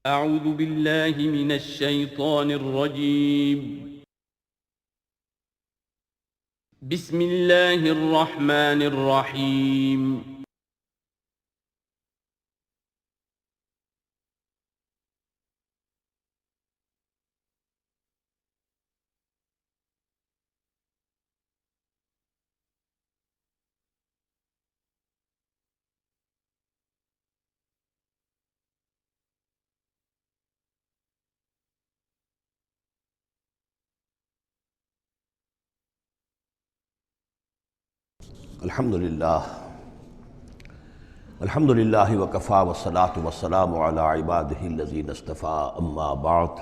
اعوذ باللہ من الشیطان الرجیم بسم اللہ الرحمن الرحیم الحمدللہ وکفی والصلاة والسلام علی عبادہ الذین اصطفیٰ اما بعد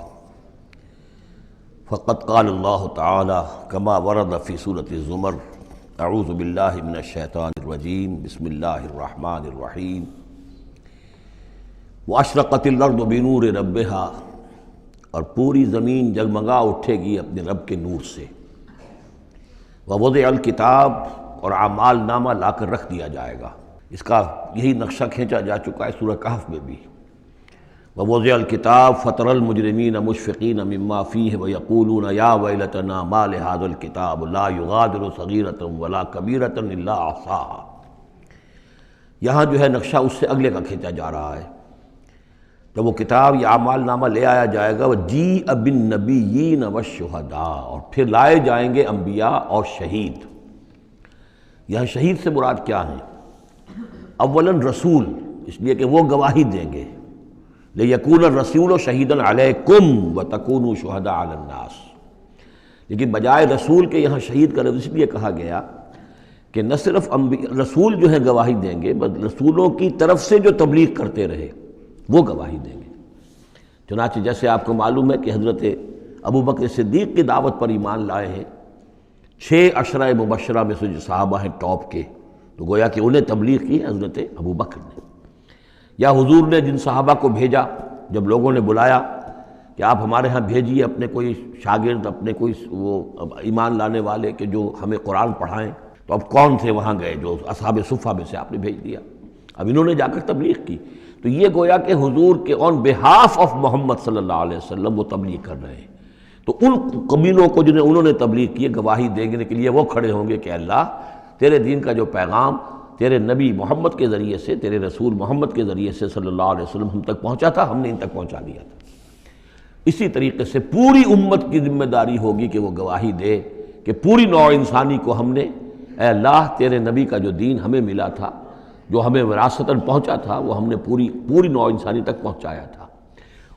فقد قال اللہ تعالی کما ورد فی سورۃ الزمر اعوذ باللہ من الشیطان الرجیم بسم اللہ الرحمن الرحیم واشرقت الارض بنور ربہا، اور پوری زمین جگمگا اٹھے گی اپنے رب کے نور سے، ووضع الکتاب، اور اعمال نامہ لا کر رکھ دیا جائے گا۔ اس کا یہی نقشہ کھینچا جا چکا ہے سورہ کہف میں بھی۔ ووضع الکتاب فتری المجرمین مشفقین مما فیہ ویقولون یا ویلتنا ما لہذا الکتاب لا یغادر صغیرۃ ولا کبیرۃ الا احصاها۔ یہاں جو ہے نقشہ اس سے اگلے کا کھینچا جا رہا ہے۔ جب وہ کتاب یا اعمال نامہ لے آیا جائے گا، وجیء بالنبیین والشہداء، اور پھر لائے جائیں گے انبیاء اور شہید۔ یہاں شہید سے مراد کیا ہیں؟ اولاً رسول، اس لیے کہ وہ گواہی دیں گے، لِيَكُونَ الرَّسُولُ شَهِيدًا عَلَيْكُمْ وَتَكُونُوا شُهَدَاءَ عَلَى النَّاسِ، لیکن بجائے رسول کے یہاں شہید کا لفظ اس لیے کہا گیا کہ نہ صرف رسول جو ہے گواہی دیں گے، بلکہ رسولوں کی طرف سے جو تبلیغ کرتے رہے وہ گواہی دیں گے۔ چنانچہ جیسے آپ کو معلوم ہے کہ حضرت ابوبکر صدیق کی دعوت پر ایمان لائے ہیں 6 عشرہ مبشرہ میں سے جو صحابہ ہیں ٹاپ کے، تو گویا کہ انہیں تبلیغ کی حضرت ابوبکر نے۔ یا حضور نے جن صحابہ کو بھیجا، جب لوگوں نے بلایا کہ آپ ہمارے ہاں بھیجیے اپنے کوئی شاگرد، اپنے کوئی وہ ایمان لانے والے کہ جو ہمیں قرآن پڑھائیں، تو اب کون تھے وہاں گئے؟ جو اصحاب صفہ میں سے آپ نے بھیج دیا۔ اب انہوں نے جا کر تبلیغ کی، تو یہ گویا کہ حضور کے آن بہاف آف محمد صلی اللہ علیہ وسلم وہ تبلیغ کر رہے ہیں۔ تو ان قبیلوں کو جنہیں انہوں نے تبلیغ کی گواہی دینے کے لیے وہ کھڑے ہوں گے کہ اللہ تیرے دین کا جو پیغام تیرے نبی محمد کے ذریعے سے، تیرے رسول محمد کے ذریعے سے صلی اللہ علیہ وسلم ہم تک پہنچا تھا، ہم نے ان تک پہنچا دیا تھا۔ اسی طریقے سے پوری امت کی ذمہ داری ہوگی کہ وہ گواہی دے کہ پوری نوع انسانی کو ہم نے، اے اللہ تیرے نبی کا جو دین ہمیں ملا تھا، جو ہمیں وراثتاً پہنچا تھا، وہ ہم نے پوری نوع انسانی تک پہنچایا تھا۔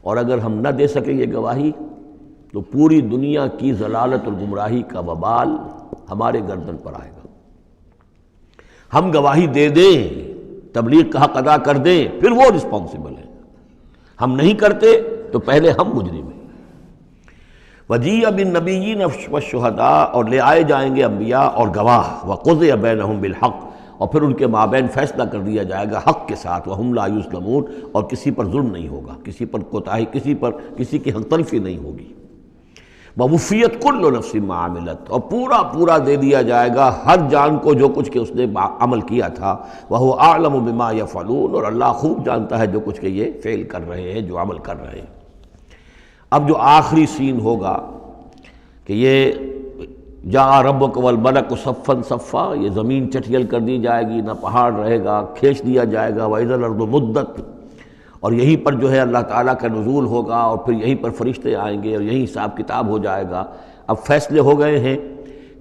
اور اگر ہم نہ دے سکیں یہ گواہی، تو پوری دنیا کی ضلالت اور گمراہی کا وبال ہمارے گردن پر آئے گا۔ ہم گواہی دے دیں، تبلیغ کا حق ادا کر دیں، پھر وہ رسپانسبل ہیں۔ ہم نہیں کرتے تو پہلے ہم مجرم ہیں۔ وَجِيءَ بِالنَّبِيِّينَ وَالشُّهَدَاء، اور لے آئے جائیں گے انبیاء اور گواہ، وَقُضِيَ بَيْنَهُم بِالْحَقِّ، اور پھر ان کے مابین فیصلہ کر دیا جائے گا حق کے ساتھ، وَهُمْ لَا يُظْلَمُونَ، اور کسی پر ظلم نہیں ہوگا، کسی پر کوتاہی، کسی کی حق تلفی نہیں ہوگی۔ وَوُفِّيَتْ كُلُّ نَفْسٍ مَّا عَمِلَتْ، اور پورا دے دیا جائے گا ہر جان کو جو کچھ کہ اس نے عمل کیا تھا۔ وَهُوَ أَعْلَمُ بِمَا يَفْعَلُونَ، اور اللہ خوب جانتا ہے جو کچھ کہ یہ فعل کر رہے ہیں، جو عمل کر رہے ہیں۔ اب جو آخری سین ہوگا کہ یہ جاء ربک والملک صفا صفا، یہ زمین چٹیل کر دی جائے گی، نہ پہاڑ رہے گا، کھینچ دیا جائے گا۔ وَإِذَا الْأَرْضُ مُدَّتْ، اور یہیں پر جو ہے اللہ تعالیٰ کا نزول ہوگا، اور پھر یہیں پر فرشتے آئیں گے، اور یہیں حساب کتاب ہو جائے گا۔ اب فیصلے ہو گئے ہیں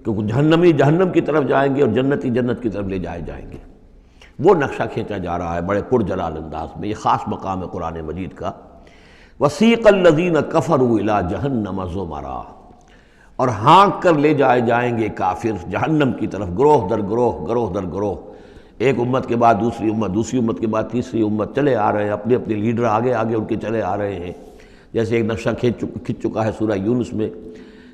کہ جہنمی جہنم کی طرف جائیں گے، اور جنتی جنت کی طرف لے جائے جائیں گے۔ وہ نقشہ کھینچا جا رہا ہے بڑے پرجلال انداز میں۔ یہ خاص مقام ہے قرآن مجید کا۔ وَسِيقَ الَّذِينَ كَفَرُوا إِلَىٰ جَهَنَّمَ زُمَرًا، اور ہانک کر لے جائے جائیں گے کافر جہنم کی طرف، گروہ در گروہ، ایک امت کے بعد دوسری امت، دوسری امت کے بعد تیسری امت، چلے آ رہے ہیں، اپنے لیڈر آگے ان کے چلے آ رہے ہیں۔ جیسے ایک نقشہ کھنچ چکا ہے سورہ یونس میں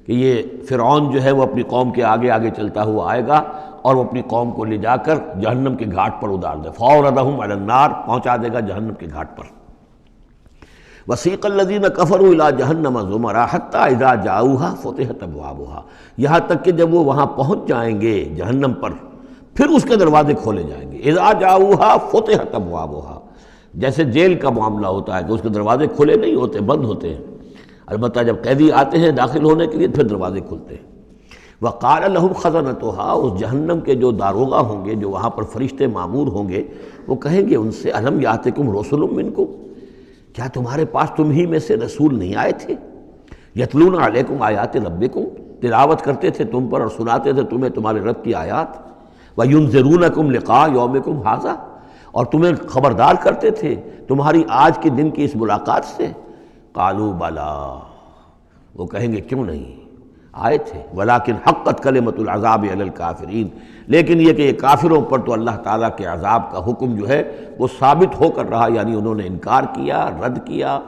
کہ یہ فرعون جو ہے وہ اپنی قوم کے آگے چلتا ہوا آئے گا، اور وہ اپنی قوم کو لے جا کر جہنم کے گھاٹ پر اتار دے، فَأَوْرَدَهُمْ عَلَى النَّارِ، پہنچا دے گا جہنم کے گھاٹ پر۔ وَسِيقَ الَّذِينَ كَفَرُوا إِلَىٰ جَهَنَّمَ زُمَرًا حَتَّىٰ إِذَا جَاءُوهَا فُتِحَتْ أَبْوَابُهَا، یہاں تک کہ جب وہ وہاں پہنچ جائیں گے جہنم پر، پھر اس کے دروازے کھولے جائیں گے۔ اذا جاؤہا فتحت ابوابہا، جیسے جیل کا معاملہ ہوتا ہے کہ اس کے دروازے کھلے نہیں ہوتے، بند ہوتے ہیں، البتہ جب قیدی آتے ہیں داخل ہونے کے لیے پھر دروازے کھلتے ہیں۔ وقال لهم خزنتها، اس جہنم کے جو داروغہ ہوں گے، جو وہاں پر فرشتے مامور ہوں گے، وہ کہیں گے ان سے الم یاتکم رسل منکم، کیا تمہارے پاس تم ہی میں سے رسول نہیں آئے تھے؟ یتلون علیکم آیات ربکم، تلاوت کرتے تھے تم پر اور سناتے تھے تمہیں تمہارے رب کی آیات، وینذرونکم لقاء یومکم ھذا، اور تمہیں خبردار کرتے تھے تمہاری آج کے دن کی اس ملاقات سے۔ قالوا بلا، وہ کہیں گے کیوں نہیں، آئے تھے، ولیکن حقت کلمۃ العذاب علی الکافرین، لیکن یہ کہ یہ کافروں پر تو اللہ تعالیٰ کے عذاب کا حکم جو ہے وہ ثابت ہو کر رہا، یعنی انہوں نے انکار کیا، رد کیا،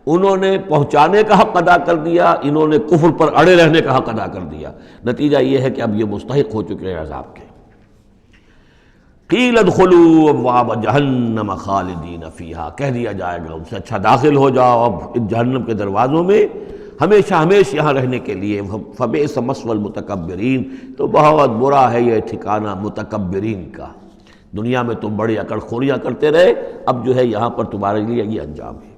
انہوں نے پہنچانے کا حق ادا کر دیا، انہوں نے کفر پر اڑے رہنے کا حق ادا کر دیا، نتیجہ یہ ہے کہ اب یہ مستحق ہو چکے ہیں عذاب کے۔ قیل ادخلوا ابواب جہنم خالدین فیہا، کہہ دیا جائے گا ان سے اچھا داخل ہو جاؤ اب ان جہنم کے دروازوں میں ہمیشہ ہمیشہ یہاں رہنے کے لیے، فبئس مثوى المتکبرین، تو بہت برا ہے یہ ٹھکانہ متکبرین کا، دنیا میں تم بڑی اکڑ خوریاں کرتے رہے، اب جو ہے یہاں پر تمہارے لیے یہ انجام ہے۔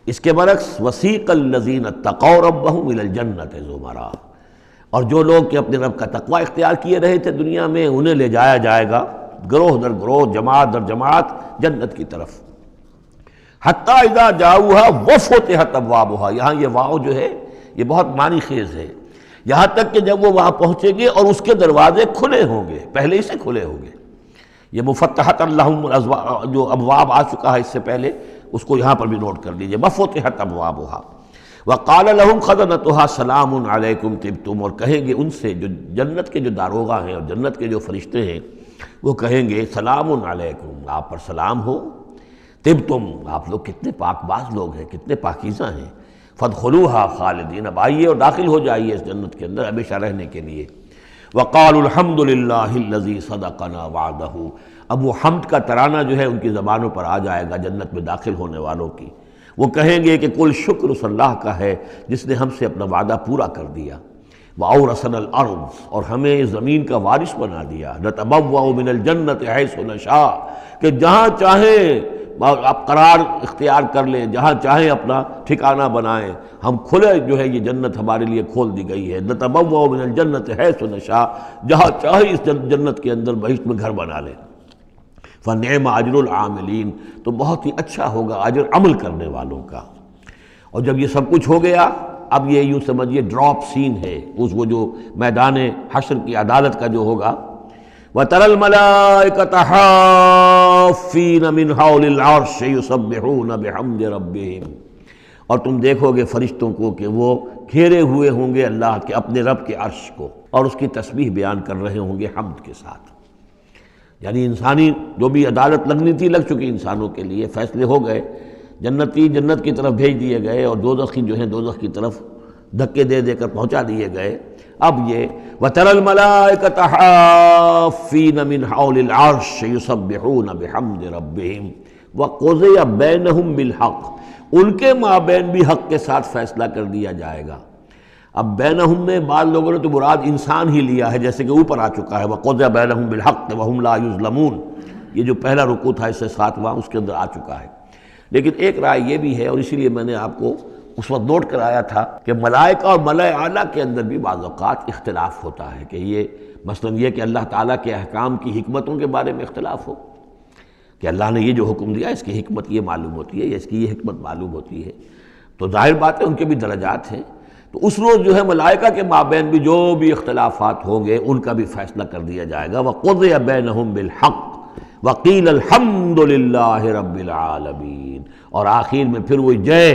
اس کے برعکس وسیق الذین اتقوا ربهم الى الجنۃ زمرا، اور جو لوگ کہ اپنے رب کا تقوی اختیار کیے رہے تھے دنیا میں، انہیں لے جایا جائے گا گروہ در گروہ، جماعت در جماعت جنت کی طرف۔ حتیٰ اذا جاؤہا وفتحت ابوابہا، یہاں یہ واو جو ہے یہ بہت معنی خیز ہے، یہاں تک کہ جب وہ وہاں پہنچیں گے اور اس کے دروازے کھلے ہوں گے، پہلے ہی سے کھلے ہوں گے، یہ مفتحت اللہم جو ابواب آ چکا ہے اس سے پہلے، اس کو یہاں پر بھی نوٹ کر لیجئے، وفتحت ابوابہا وقال لهم خزنتها سلام علیکم طبتم، اور کہیں گے ان سے جو جنت کے جو داروغہ ہیں اور جنت کے جو فرشتے ہیں، وہ کہیں گے سلام علیکم، آپ پر سلام ہو، طبتم، آپ لوگ کتنے پاک باز لوگ ہیں، کتنے پاکیزہ ہیں، فادخلوها خالدین، اب آئیے اور داخل ہو جائیے اس جنت کے اندر ہمیشہ رہنے کے لیے۔ وقالوا الحمد للہ الذی صدقنا وعدہ، اب وہ حمد کا ترانہ جو ہے ان کی زبانوں پر آ جائے گا جنت میں داخل ہونے والوں کی، وہ کہیں گے کہ کل شکر اس اللہ کا ہے جس نے ہم سے اپنا وعدہ پورا کر دیا، وَأَوْرَثَنَا الْأَرْضَ، اور ہمیں زمین کا وارث بنا دیا، نَتَبَوَّأُ مِنَ الْجَنَّةِ حَيْثُ نَشَاءُ، کہ جہاں چاہیں آپ قرار اختیار کر لیں، جہاں چاہیں اپنا ٹھکانہ بنائیں، ہم کھلے جو ہے یہ جنت ہمارے لیے کھول دی گئی ہے، نَتَبَوَّأُ مِنَ الْجَنَّةِ حَيْثُ نَشَاءُ، جہاں چاہیں اس جنت کے اندر بہشت میں گھر بنا لیں۔ فَنِعْمَ أَجْرُ الْعَامِلِينَ، تو بہت ہی اچھا ہوگا اجر عمل کرنے والوں کا۔ اور جب یہ سب کچھ ہو گیا، اب یہ یوں سمجھیے ڈراپ سین ہے، وہ جو میدان حشر کی عدالت کا جو ہوگا، وَتَرَى الْمَلَائِكَةَ حَافِّينَ مِنْ حَوْلِ الْعَرْشِ يُسَبِّحُونَ بِحَمْدِ رَبِّهِمْ، اور تم دیکھو گے فرشتوں کو کہ وہ گھیرے ہوئے ہوں گے اللہ کے اپنے رب کے عرش کو، اور اس کی تسبیح بیان کر رہے ہوں گے حمد کے ساتھ۔ یعنی انسانی جو بھی عدالت لگنی تھی لگ چکی، انسانوں کے لیے فیصلے ہو گئے، جنتی جنت کی طرف بھیج دیے گئے اور دوزخی جو ہیں دوزخ کی طرف دھکے دے دے کر پہنچا دیے گئے۔ اب یہ وَتَرَى الْمَلَائِكَةَ حَافِّينَ مِنْ حَوْلِ الْعَرْشِ يُسَبِّحُونَ بِحَمْدِ رَبِّهِمْ وَقُضِيَ بَيْنَهُمْ بِالْحَقِّ، ان کے مابین بھی حق کے ساتھ فیصلہ کر دیا جائے گا۔ اب بینہم میں بعض لوگوں نے تو مراد انسان ہی لیا ہے، جیسے کہ اوپر آ چکا ہے وَقُضِيَ بَيْنَهُمْ بِالْحَقِّ وَهُمْ لَا يُظْلَمُونَ، یہ جو پہلا رکوع تھا اس سے 7واں اس کے اندر آ چکا ہے۔ لیکن ایک رائے یہ بھی ہے، اور اسی لیے میں نے آپ کو اس وقت نوٹ کرایا تھا کہ ملائکہ اور ملائے اعلیٰ کے اندر بھی بعض اوقات اختلاف ہوتا ہے، کہ یہ مثلا یہ کہ اللہ تعالیٰ کے احکام کی حکمتوں کے بارے میں اختلاف ہو، کہ اللہ نے یہ جو حکم دیا اس کی حکمت یہ معلوم ہوتی ہے یا اس کی یہ حکمت معلوم ہوتی ہے، تو ظاہر بات ہے ان کے بھی درجات ہیں، تو اس روز جو ہے ملائکہ کے مابین بھی جو بھی اختلافات ہوں گے ان کا بھی فیصلہ کر دیا جائے گا۔ وَقُضِيَ بَيْنَهُمْ بِالْحَقِّ وَقِيلَ الْحَمْدُ لِلَّهِ رَبِّ الْعَالَمِينَ، اور آخر میں پھر وہی جے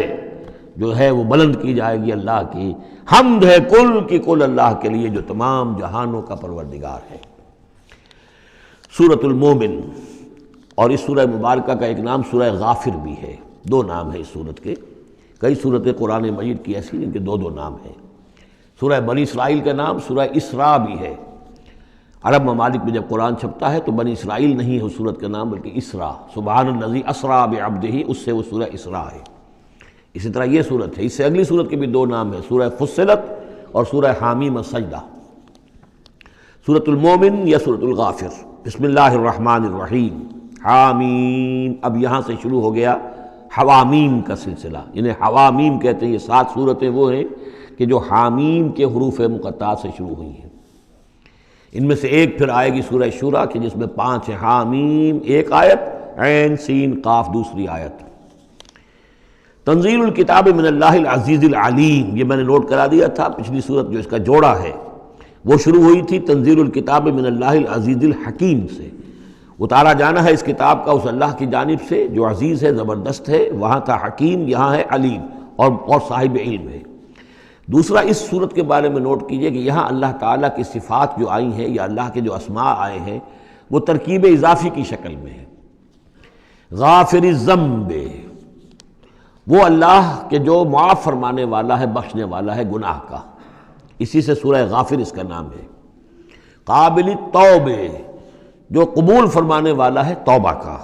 جو ہے وہ بلند کی جائے گی اللہ کی، حمد ہے کل کی کل اللہ کے لیے جو تمام جہانوں کا پروردگار ہے۔ سورۃ المومن، اور اس سورہ مبارکہ کا ایک نام سورہ غافر بھی ہے، دو نام ہیں اس سورت کے، کئی سورتیں قرآن مجید کی ایسی جن کے دو دو نام ہیں۔ سورہ بنی اسرائیل کا نام سورہ اسراء بھی ہے، عرب ممالک میں جب قرآن چھپتا ہے تو بنی اسرائیل نہیں ہے اس سورت کا نام بلکہ اسراء، سبحان الذی اسریٰ بعبدہ، اس سے وہ سورہ اسراء ہے۔ اسی طرح یہ سورت ہے، اس سے اگلی سورت کے بھی دو نام ہیں، سورہ فصلت اور سورہ حامیم السجدہ۔ سورۃ المومن یا سورۃ الغافر۔ بسم اللہ الرحمن الرحیم، حامیم، اب یہاں سے شروع ہو گیا حوامیم کا سلسلہ، انہیں حوامیم کہتے ہیں۔ یہ 7 صورتیں وہ ہیں کہ جو حامیم کے حروف مقطعات سے شروع ہوئی ہیں۔ ان میں سے ایک پھر آئے گی سورہ شورى کہ جس میں 5 ہیں، حامیم ایک آیت، عین سین قاف دوسری آیت۔ تنزیل الکتاب من اللہ العزیز العلیم، یہ میں نے نوٹ کرا دیا تھا، پچھلی صورت جو اس کا جوڑا ہے وہ شروع ہوئی تھی تنزیل الکتاب من اللہ العزیز الحکیم سے، اتارا جانا ہے اس کتاب کا اس اللہ کی جانب سے جو عزیز ہے، زبردست ہے، وہاں تھا حکیم، یہاں ہے علیم اور صاحب علم ہے۔ دوسرا اس صورت کے بارے میں نوٹ کیجئے کہ یہاں اللہ تعالیٰ کی صفات جو آئی ہیں یا اللہ کے جو اسماء آئے ہیں وہ ترکیب اضافی کی شکل میں ہے۔ غافر الذنب، وہ اللہ کہ جو معاف فرمانے والا ہے، بخشنے والا ہے گناہ کا، اسی سے سورہ غافر اس کا نام ہے۔ قابل التوب، جو قبول فرمانے والا ہے توبہ کا۔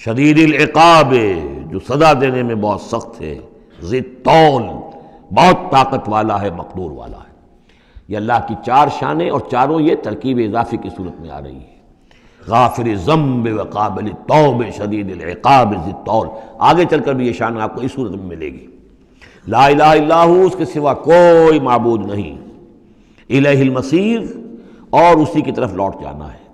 شدید العقاب، جو سزا دینے میں بہت سخت ہے۔ ذی الطول، بہت طاقت والا ہے، مقدور والا ہے۔ یہ اللہ کی 4 شانیں اور چاروں یہ ترکیب اضافی کی صورت میں آ رہی ہے۔ غافر الذنب وقابل التوب شدید العقاب ذی الطول، آگے چل کر بھی یہ شان آپ کو اس صورت میں ملے گی۔ لا الہ الا ہو، اس کے سوا کوئی معبود نہیں۔ الیہ المصیر، اور اسی کی طرف لوٹ جانا ہے۔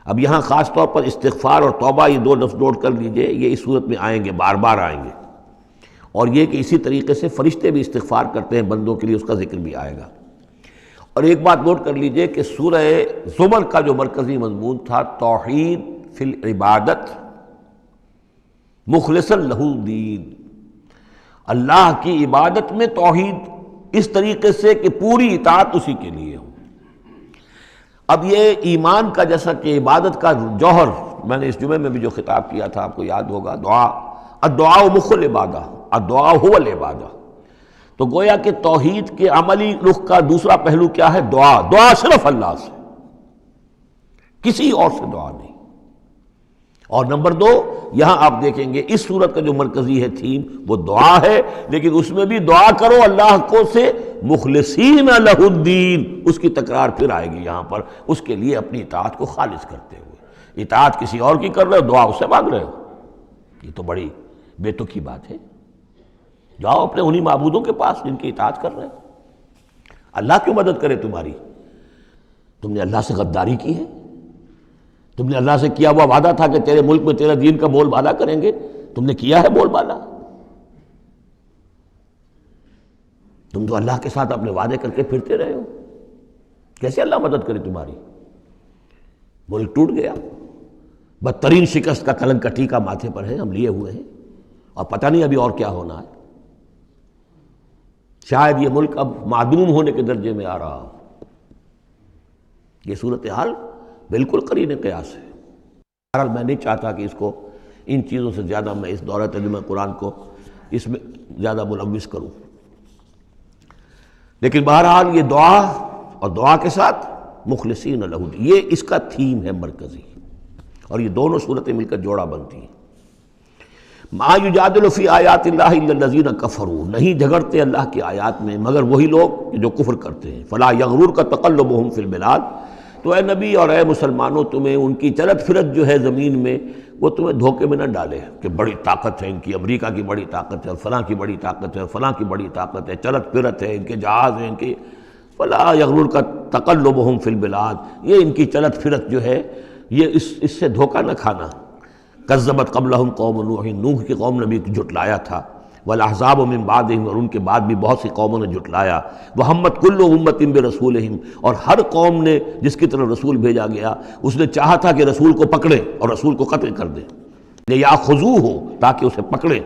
اب یہاں خاص طور پر استغفار اور توبہ، یہ 2 لفظ نوٹ کر لیجئے، یہ اس صورت میں آئیں گے، بار بار آئیں گے، اور یہ کہ اسی طریقے سے فرشتے بھی استغفار کرتے ہیں بندوں کے لیے، اس کا ذکر بھی آئے گا۔ اور ایک بات نوٹ کر لیجئے کہ سورہ زمر کا جو مرکزی مضمون تھا توحید فی العبادت مخلصا لہ الدین، اللہ کی عبادت میں توحید اس طریقے سے کہ پوری اطاعت اسی کے لیے ہو۔ اب یہ ایمان کا جیسا کہ عبادت کا جوہر، میں نے اس جمعے میں بھی جو خطاب کیا تھا آپ کو یاد ہوگا، دعا، الدعاء مخ العبادہ، الدعاء هو العبادہ، تو گویا کہ توحید کے عملی رخ کا دوسرا پہلو کیا ہے؟ دعا۔ دعا صرف اللہ سے، کسی اور سے دعا نہیں۔ اور نمبر 2، یہاں آپ دیکھیں گے اس صورت کا جو مرکزی ہے تھیم وہ دعا ہے، لیکن اس میں بھی دعا کرو اللہ کو سے مخلصین لہ الدین، اس کی تکرار پھر آئے گی یہاں پر، اس کے لیے اپنی اطاعت کو خالص کرتے ہوئے۔ اطاعت کسی اور کی کر رہے ہو، دعا اس سے مانگ رہے ہو، یہ تو بڑی بے تکی بات ہے۔ جاؤ اپنے انہی معبودوں کے پاس جن کی اطاعت کر رہے ہیں۔ اللہ کیوں مدد کرے تمہاری؟ تم نے اللہ سے غداری کی ہے، تم نے اللہ سے کیا ہوا وعدہ تھا کہ تیرے ملک میں تیرے دین کا بول بالا کریں گے، تم نے کیا ہے بول بالا؟ تم تو اللہ کے ساتھ اپنے وعدے کر کے پھرتے رہے ہو، کیسے اللہ مدد کرے تمہاری؟ ملک ٹوٹ گیا، بدترین شکست کا کلنک کا ٹیکہ ماتھے پر ہے، ہم لیے ہوئے ہیں، اور پتہ نہیں ابھی اور کیا ہونا ہے۔ شاید یہ ملک اب معدوم ہونے کے درجے میں آ رہا ہو۔ یہ صورتحال بالکل قرین قیاس ہے۔ بہرحال میں نہیں چاہتا کہ اس کو ان چیزوں سے زیادہ میں اس دورہ ترجمہ قرآن کو اس میں زیادہ ملوث کروں، لیکن بہرحال یہ دعا اور دعا کے ساتھ مخلصین لہ الدین، یہ اس کا تھیم ہے مرکزی، اور یہ دونوں صورتیں مل کر جوڑا بنتی ہیں۔ ما یجادل فی آیات اللہ الا الذین کفروا، نہیں جھگڑتے اللہ کی آیات میں مگر وہی لوگ جو کفر کرتے ہیں۔ فلا یغررک تقلبہم فی البلاد، تو اے نبی اور اے مسلمانوں تمہیں ان کی چلت پھرت جو ہے زمین میں وہ تمہیں دھوکے میں نہ ڈالے کہ بڑی طاقت ہے ان کی، امریکہ کی بڑی طاقت ہے، فلاں کی بڑی طاقت ہے، فلاں کی بڑی طاقت ہے، چلت پھرت ہے، ان کے جہاز ہیں، ان کی، فلا یغررک تقلبہم فی البلاد، یہ ان کی چلت پھرت جو ہے یہ اس سے دھوکہ نہ کھانا۔ کذبت قبلہم قوم نوح، نوح کی قوم نے بھی جھٹلایا تھا، والاحزاب من بعدہم، اور ان کے بعد بھی بہت سی قوموں نے جھٹلایا، وہمت کل امت برسولہم، اور ہر قوم نے جس کی طرف رسول بھیجا گیا اس نے چاہا تھا کہ رسول کو پکڑے اور رسول کو قتل کر دے، لیاخذوہ، تاکہ اسے پکڑے،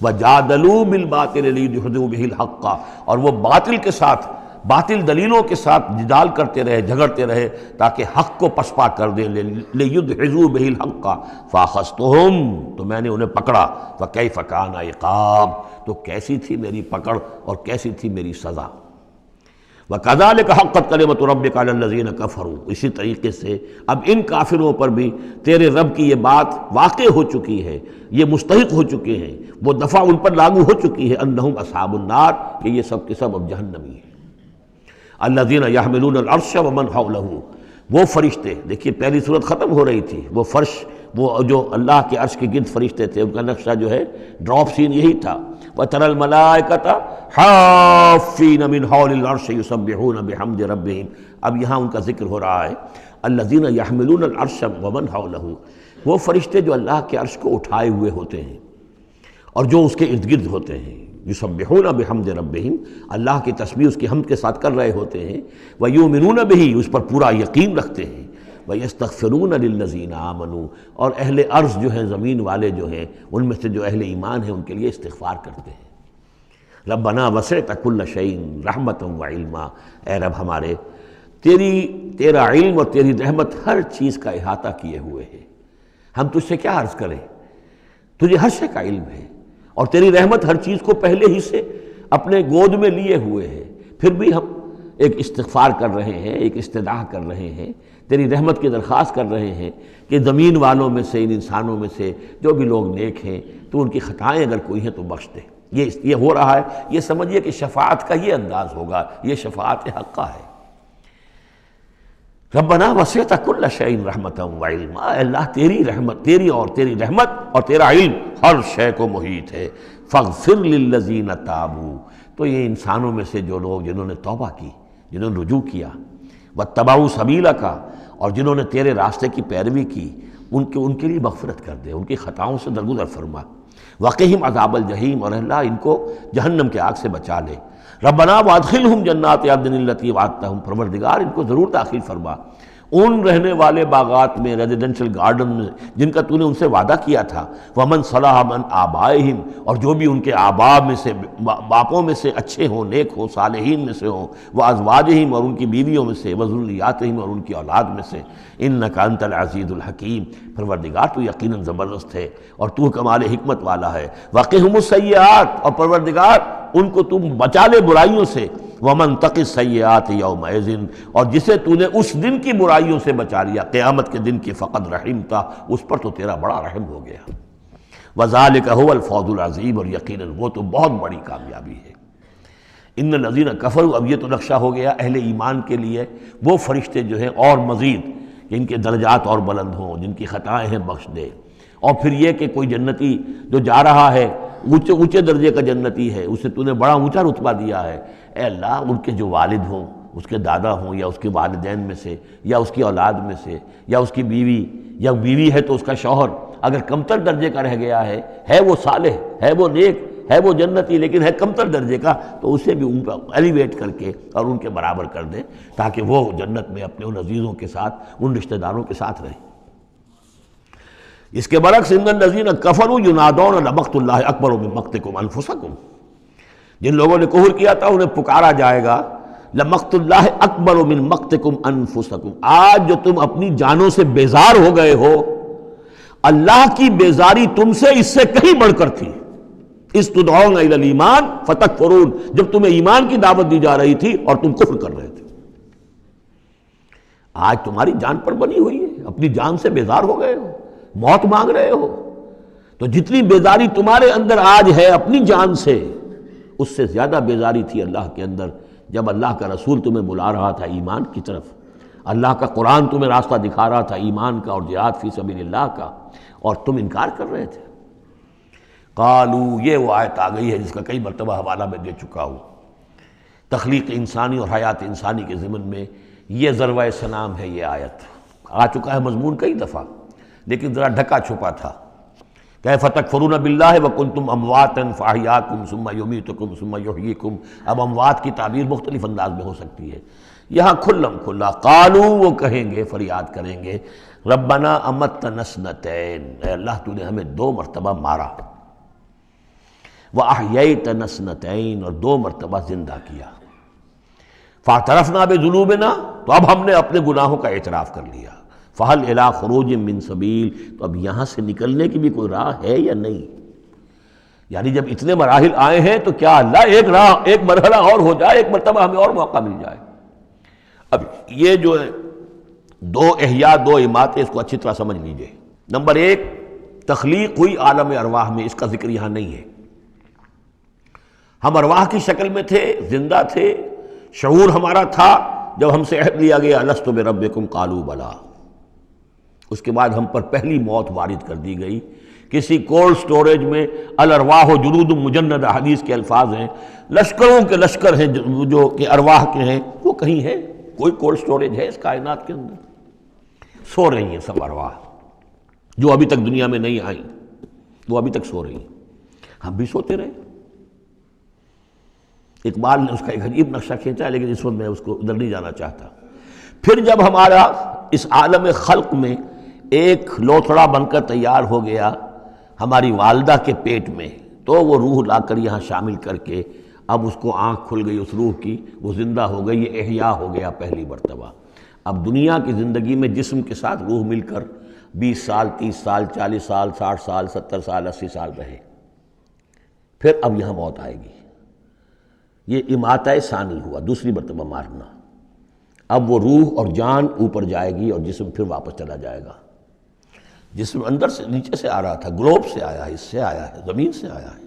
وجادلوا بالباطل لیدحضوا بہ الحق، اور وہ باطل کے ساتھ، باطل دلیلوں کے ساتھ جدال کرتے رہے، جھگڑتے رہے تاکہ حق کو پسپا کر دیں، لیدحضوا بہ الحق، فاخذتہم، تو میں نے انہیں پکڑا، فکیف کان عقاب، تو کیسی تھی میری پکڑ اور کیسی تھی میری سزا۔ وَكَذَلِكَ حَقَّتْ كَلِمَةُ رَبِّكَ عَلَى الَّذِينَ كَفَرُوا، اسی طریقے سے اب ان کافروں پر بھی تیرے رب کی یہ بات واقع ہو چکی ہے، یہ مستحق ہو چکے ہیں، وہ دفعہ ان پر لاگو ہو چکی ہے، انہم اصحاب النار، کہ یہ سب کے سب اب جہنمی ہیں۔ الذین یحملون العرش ومن حولہ، وہ فرشتے، دیکھیے پہلی صورت ختم ہو رہی تھی، وہ فرش وہ جو اللہ کے عرش کے گرد فرشتے تھے ان کا نقشہ جو ہے ڈراپ سین یہی تھا. وَتَرَى الْمَلَائِكَةَ حَافِّينَ مِنْ حَوْلِ الْعَرْشِ يُسَبِّحُونَ بِحَمْدِ رَبِّهِمْ. اب یہاں ان کا ذکر ہو رہا ہے الَّذِينَ يَحْمِلُونَ الْعَرْشَ وَمَنْ حَوْلَهُ، وہ فرشتے جو اللہ کے عرش کو اٹھائے ہوئے ہوتے ہیں اور جو اس کے ارد گرد ہوتے ہیں. یسبحون بحمد ربہم، اللہ کی تسبیح اس کی حمد کے ساتھ کر رہے ہوتے ہیں. ویؤمنون بہ، اس پر پورا یقین رکھتے ہیں. ویستغفرون للذین آمنوا، اور اہل ارض جو ہیں، زمین والے جو ہیں، ان میں سے جو اہل ایمان ہیں ان کے لیے استغفار کرتے ہیں. ربنا وسعت کل شیء رحمۃ وعلما، اے رب ہمارے تیرا علم اور تیری رحمت ہر چیز کا احاطہ کیے ہوئے ہے. ہم تجھ سے کیا عرض کریں، تجھے ہر شے کا علم ہے، اور تیری رحمت ہر چیز کو پہلے ہی سے اپنے گود میں لیے ہوئے ہے. پھر بھی ہم ایک استغفار کر رہے ہیں، ایک استدعا کر رہے ہیں، تیری رحمت کی درخواست کر رہے ہیں کہ زمین والوں میں سے، ان انسانوں میں سے جو بھی لوگ نیک ہیں تو ان کی خطائیں اگر کوئی ہیں تو بخش دے. یہ ہو رہا ہے، یہ سمجھیے کہ شفاعت کا یہ انداز ہوگا، یہ شفاعت حقہ ہے. ربنا وسعت کل شیء رحمۃ وعلما، اے اللہ تیری رحمت، تیری رحمت اور تیرا علم ہر شے کو محیط ہے. فاغفر للذین تابوا، تو یہ انسانوں میں سے جو لوگ جنہوں نے توبہ کی، جنہوں نے رجوع کیا، واتبعوا سبیلک، اور جنہوں نے تیرے راستے کی پیروی کی، ان کے لیے مغفرت کر دے، ان کی خطاؤں سے درگزر فرما. وقہم عذاب الجحیم، اور اللہ ان کو جہنم کے آگ سے بچا لے. ربنا وادخلہم جنات عدن التی وعدتہم، پروردگار ان کو ضرور داخل فرما ان رہنے والے باغات میں، ریزیڈنشل گارڈن میں جن کا تو نے ان سے وعدہ کیا تھا. ومن صلح من آبائہم، اور جو بھی ان کے آباء میں سے، باپوں میں سے اچھے ہوں، نیک ہوں، صالحین میں سے ہوں. وازواجہم، اور ان کی بیویوں میں سے. وذریاتہم، اور ان کی اولاد میں سے. انک انت العزیز الحکیم، پروردگار تو یقیناً زبردست ہے اور تو کمال حکمت والا ہے. وقہم السیئات، اور پروردگار ان کو تم بچا لے برائیوں سے. ومن تق السیئات یومئذ، اور جسے تو نے اس دن کی برائیوں سے بچا لیا، قیامت کے دن کی، فقد رحمتا، اس پر تو تیرا بڑا رحم ہو گیا. وذالک هو الفوز العظیم، اور یقیناً وہ تو بہت بڑی کامیابی ہے. ان الذین کفروا، اب یہ تو نقشہ ہو گیا اہل ایمان کے لیے وہ فرشتے جو ہیں اور مزید جن کے درجات اور بلند ہوں، جن کی خطائیں ہیں بخش دے. اور پھر یہ کہ کوئی جنتی جو جا رہا ہے اونچے درجے کا جنتی ہے، اسے تو نے بڑا اونچا رتبہ دیا ہے. اے اللہ ان کے جو والد ہوں، اس کے دادا ہوں، یا اس کے والدین میں سے، یا اس کی اولاد میں سے، یا اس کی بیوی، یا بیوی ہے تو اس کا شوہر اگر کمتر درجے کا رہ گیا ہے وہ صالح، ہے وہ نیک، ہے وہ جنتی، لیکن ہے کمتر درجے کا، تو اسے بھی ان پر ایلیویٹ کر کے اور ان کے برابر کر دیں تاکہ وہ جنت میں اپنے ان عزیزوں کے ساتھ، ان رشتہ داروں کے ساتھ رہیں. اس کے برعکس ان الذین کفروا ینادون لمقت اللہ اکبر من مقتکم انفسکم، جن لوگوں نے کفر کیا تھا انہیں پکارا جائے گا لمقت اللہ اکبر من مقتکم انفسکم، آج جو تم اپنی جانوں سے بیزار ہو گئے ہو، اللہ کی بیزاری تم سے اس سے کہیں بڑھ کر تھی. اس تدعون الی الایمان فتکفرون، جب تمہیں ایمان کی دعوت دی جا رہی تھی اور تم کفر کر رہے تھے. آج تمہاری جان پر بنی ہوئی ہے، اپنی جان سے بیزار ہو گئے ہو، موت مانگ رہے ہو. تو جتنی بیزاری تمہارے اندر آج ہے اپنی جان سے، اس سے زیادہ بیزاری تھی اللہ کے اندر جب اللہ کا رسول تمہیں بلا رہا تھا ایمان کی طرف، اللہ کا قرآن تمہیں راستہ دکھا رہا تھا ایمان کا اور جہاد فی سبیل اللہ کا، اور تم انکار کر رہے تھے. قالو، یہ وہ آیت آ گئی ہے جس کا کئی مرتبہ حوالہ میں دے چکا ہوں. تخلیق انسانی اور حیات انسانی کے ضمن میں یہ ذروۂ سنام ہے. یہ آیت آ چکا ہے مضمون کئی دفعہ، لیکن ذرا ڈھکا چھپا تھا. کیف تکفرون باللہ وکنتم امواتا فاحیاکم ثم یمیتکم ثم یحییکم. اب اموات کی تعبیر مختلف انداز میں ہو سکتی ہے، یہاں کھلم کھلا قالو، وہ کہیں گے، فریاد کریں گے، ربنا امتنا اثنتین، اے اللہ تو نے ہمیں 2 مرتبہ مارا، وَأَحْيَيْتَنَا اثْنَتَيْنِ، اور 2 مرتبہ زندہ کیا. فَاعْتَرَفْنَا بِذُنُوبِنَا، تو اب ہم نے اپنے گناہوں کا اعتراف کر لیا. فَهَلْ إِلَىٰ خُرُوجٍ مِّن سَبِيلٍ، تو اب یہاں سے نکلنے کی بھی کوئی راہ ہے یا نہیں؟ یعنی جب اتنے مراحل آئے ہیں تو کیا اللہ ایک مرحلہ اور ہو جائے، ایک مرتبہ ہمیں اور موقع مل جائے. اب یہ جو ہے 2 احیاء 2 اماتیں، اس کو اچھی طرح سمجھ لیجئے. نمبر 1، تخلیق ہوئی عالم ارواح میں، اس کا ذکر یہاں نہیں ہے. ہم ارواح کی شکل میں تھے، زندہ تھے، شعور ہمارا تھا. جب ہم سے عہد لیا گیا الست بربکم قالوا بلا، اس کے بعد ہم پر پہلی موت وارد کر دی گئی، کسی کولڈ سٹوریج میں، الارواح جنود مجندہ حدیث کے الفاظ ہیں، لشکروں کے لشکر ہیں جو کہ ارواح کے ہیں، وہ کہیں ہے؟ کوئی کولڈ سٹوریج ہے اس کائنات کے اندر؟ سو رہی ہیں سب ارواح جو ابھی تک دنیا میں نہیں آئیں، وہ ابھی تک سو رہی ہیں، ہم بھی سوتے رہے۔ اقبال نے اس کا ایک عجیب نقشہ کھینچا، لیکن اس وقت میں اس کو ادھر نہیں جانا چاہتا۔ پھر جب ہمارا اس عالم خلق میں ایک لوتھڑا بن کر تیار ہو گیا ہماری والدہ کے پیٹ میں، تو وہ روح لا کر یہاں شامل کر کے اب اس کو آنکھ کھل گئی اس روح کی، وہ زندہ ہو گئی، یہ احیاء ہو گیا پہلی مرتبہ۔ اب دنیا کی زندگی میں جسم کے ساتھ روح مل کر 20 سال 30 سال 40 سال 60 سال 70 سال 80 سال رہے، پھر اب یہاں موت آئے گی۔ یہ اماتہ ثانی ہوا، دوسری مرتبہ مارنا۔ اب وہ روح اور جان اوپر جائے گی اور جسم پھر واپس چلا جائے گا۔ جسم اندر سے نیچے سے آ رہا تھا، گلوب سے آیا ہے، اس سے آیا ہے، زمین سے آیا ہے،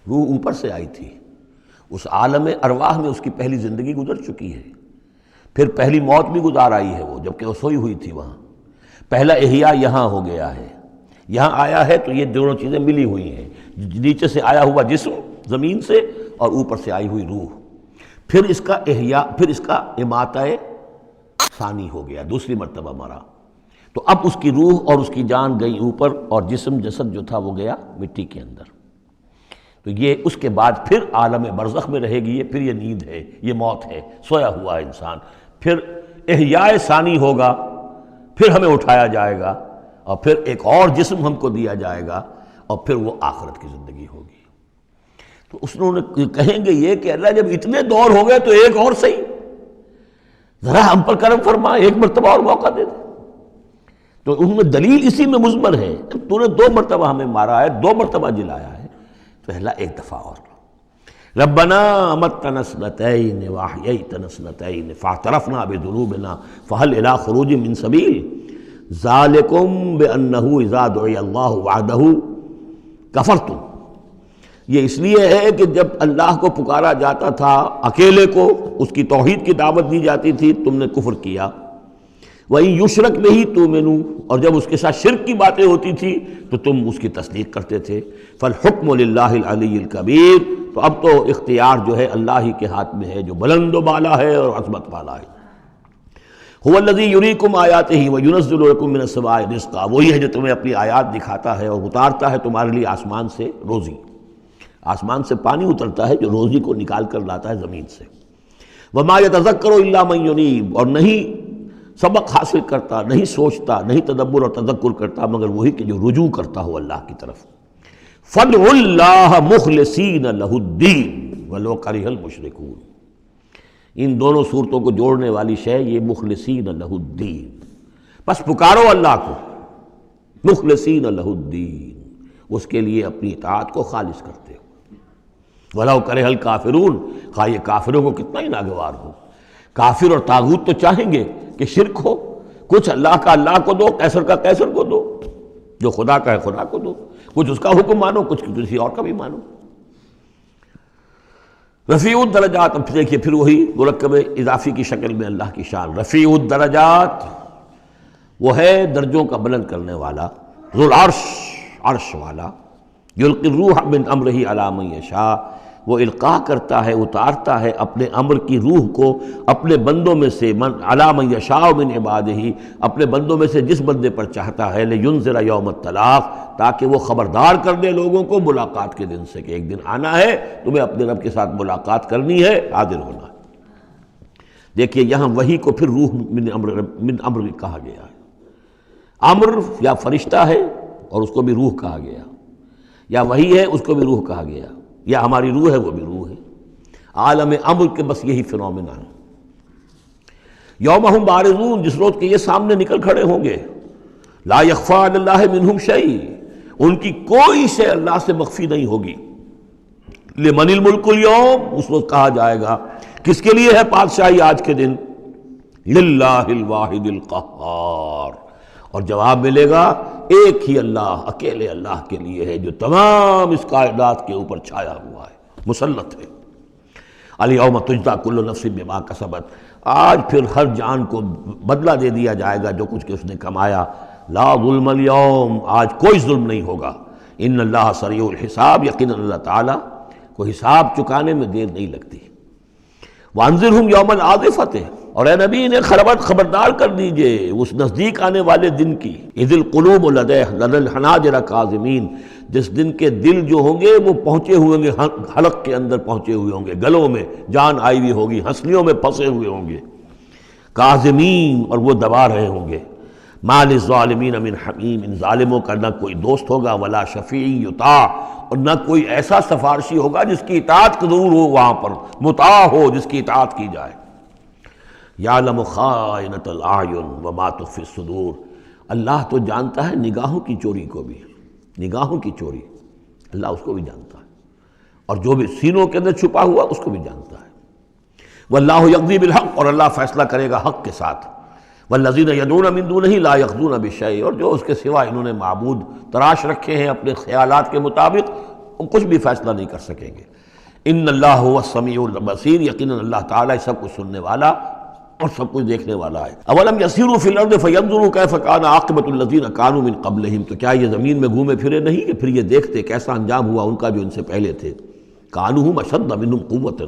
روح اوپر سے آئی تھی۔ اس عالم ارواح میں اس کی پہلی زندگی گزر چکی ہے، پھر پہلی موت بھی گزار آئی ہے وہ، جبکہ وہ سوئی ہوئی تھی وہاں۔ پہلا احیاء یہاں ہو گیا ہے، یہاں آیا ہے تو یہ دونوں چیزیں ملی ہوئی ہیں، نیچے سے آیا ہوا جسم زمین سے اور اوپر سے آئی ہوئی روح، پھر اس کا احیاء، پھر اس کا اماتہ ثانی ہو گیا، دوسری مرتبہ مرا۔ تو اب اس کی روح اور اس کی جان گئی اوپر اور جسم جسد جو تھا وہ گیا مٹی کے اندر۔ تو یہ اس کے بعد پھر عالم برزخ میں رہے گی یہ، پھر یہ نیند ہے، یہ موت ہے، سویا ہوا ہے انسان۔ پھر احیاء ثانی ہوگا، پھر ہمیں اٹھایا جائے گا اور پھر ایک اور جسم ہم کو دیا جائے گا اور پھر وہ آخرت کی زندگی ہوگی۔ تو انہوں نے کہیں گے یہ کہ اللہ جب اتنے دور ہو گئے تو ایک اور صحیح، ذرا ہم پر کرم فرما، ایک مرتبہ اور موقع دے دے۔ تو ان میں دلیل اسی میں مضمر ہے، تو نے 2 مرتبہ ہمیں مارا ہے، 2 مرتبہ جلایا ہے، پہلا ایک دفعہ اور۔ ربنا امتنا اثنتین واحییتنا اثنتین فاعترفنا بذنوبنا فهل الى خروج من سبیل ذالکم بانہ اذا دعی اللہ وحدہ کفرتم۔ یہ اس لیے ہے کہ جب اللہ کو پکارا جاتا تھا اکیلے کو، اس کی توحید کی دعوت دی جاتی تھی، تم نے کفر کیا۔ وَإِن یشرک بِہ تؤمنوا، اور جب اس کے ساتھ شرک کی باتیں ہوتی تھی تو تم اس کی تصدیق کرتے تھے۔ فالحکم للہ العلی الکبیر، تو اب تو اختیار جو ہے اللہ ہی کے ہاتھ میں ہے جو بلند و بالا ہے اور عظمت والا ہے۔ هو الذی یریکم آیاتہ وینزل لکم من السماء رزقا، وہی ہے جو تمہیں اپنی آیات دکھاتا ہے اور اتارتا ہے تمہارے لیے آسمان سے روزی، آسمان سے پانی اترتا ہے جو روزی کو نکال کر لاتا ہے زمین سے۔ وما یتذکر الا من ینیب، اور نہیں سبق حاصل کرتا، نہیں سوچتا، نہیں تدبر اور تذکر کرتا مگر وہی کہ جو رجوع کرتا ہو اللہ کی طرف۔ فادعوا اللہ مخلصین لہ الدین ولو کرہ المشرکون، ان دونوں صورتوں کو جوڑنے والی شے یہ مخلصین لہ الدین، بس پکارو اللہ کو مخلصین لہ الدین، اس کے لیے اپنی اطاعت کو خالص کرتے ہو۔ ولو کرہ الکافرون، خواہ یہ کافروں کو کتنا ہی ناگوار ہو۔ کافر اور طاغوت تو چاہیں گے کہ شرک ہو، کچھ اللہ کا اللہ کو دو، قیصر کا قیصر کو دو، جو خدا کا ہے خدا کو دو، کچھ اس کا حکم مانو، کچھ کسی اور کا بھی مانو۔ رفیع الدرجات، اب دیکھیے پھر وہی مرکب اضافی کی شکل میں اللہ کی شان، رفیع الدرجات، وہ ہے درجوں کا بلند کرنے والا، ذو العرش، عرش والا، یلقی الروح من امرہ علی من یشاء، وہ القاء کرتا ہے، اتارتا ہے اپنے امر کی روح کو اپنے بندوں میں سے، علی من یشاء من عبادہ، اپنے بندوں میں سے جس بندے پر چاہتا ہے، لینذر یوم الطلاق، تاکہ وہ خبردار کر دے لوگوں کو ملاقات کے دن سے کہ ایک دن آنا ہے، تمہیں اپنے رب کے ساتھ ملاقات کرنی ہے، حاضر ہونا ہے۔ دیکھیے یہاں وحی کو پھر روح من امر کہا گیا ہے۔ امر یا فرشتہ ہے اور اس کو بھی روح کہا گیا، یا وحی ہے اس کو بھی روح کہا گیا، یا ہماری روح ہے وہ بھی روح ہے۔ عالم امر کے بس یہی فنومینا ہے۔ یوم ہم بارزون، جس روز کے یہ سامنے نکل کھڑے ہوں گے، لا یخفی علی اللہ منہم شیء، ان کی کوئی شے اللہ سے مخفی نہیں ہوگی۔ لمن الملک اليوم، اس روز کہا جائے گا کس کے لیے ہے بادشاہی آج کے دن؟ للہ الواحد القہار، اور جواب ملے گا ایک ہی اللہ، اکیلے اللہ کے لیے ہے جو تمام اس کائنات کے اوپر چھایا ہوا ہے، مسلط ہے۔ الیوم تجزی کل نفس بما کسبت، آج پھر ہر جان کو بدلہ دے دیا جائے گا جو کچھ کہ اس نے کمایا. لا ظلم اليوم، آج کوئی ظلم نہیں ہوگا. ان اللہ سریع الحساب، یقینا اللہ تعالیٰ کو حساب چکانے میں دیر نہیں لگتی. وانذرہم یوم العاصفۃ، اور اے نبی انہیں خبردار کر دیجئے اس نزدیک آنے والے دن کی. اذ القلوب لدی الحناجر کاظمین، جس دن کے دل جو ہوں گے وہ پہنچے ہوئے ہوں گے، حلق کے اندر پہنچے ہوئے ہوں گے، گلوں میں جان آئی ہوئی ہوگی، ہنسلیوں میں پھنسے ہوئے ہوں گے. کاظمین، اور وہ دبا رہے ہوں گے. ما للظالمین من حمیم، ان ظالموں کا نہ کوئی دوست ہوگا، ولا شفیع یطاع، اور نہ کوئی ایسا سفارشی ہوگا جس کی اطاعت ضرور ہو، وہاں پر مطاع ہو جس کی اطاعت کی جائے. یعلم خائنۃ الاعین وما تخفی الصدور، اللہ تو جانتا ہے نگاہوں کی چوری کو بھی، نگاہوں کی چوری اللہ اس کو بھی جانتا ہے، اور جو بھی سینوں کے اندر چھپا ہوا اس کو بھی جانتا ہے. واللہ یقضی بالحق، اور اللہ فیصلہ کرے گا حق کے ساتھ. والذین یدعون من دونہ لا یقضون بشیء، اور جو اس کے سوا انہوں نے معبود تراش رکھے ہیں اپنے خیالات کے مطابق، وہ کچھ بھی فیصلہ نہیں کر سکیں گے. ان اللہ هو السمیع البصیر، یقیناً اللہ تعالیٰ سب کچھ سننے والا اور سب کچھ دیکھنے والا ہے. اولم یسیروا فی الارض فینظروا کیف کان عاقبۃ الذین کانوا من قبلہم، تو کیا یہ زمین میں گھومے پھرے نہیں کہ پھر یہ دیکھتے کیسا انجام ہوا ان کا جو ان سے پہلے تھے. کانوا اشد منہم قوۃ،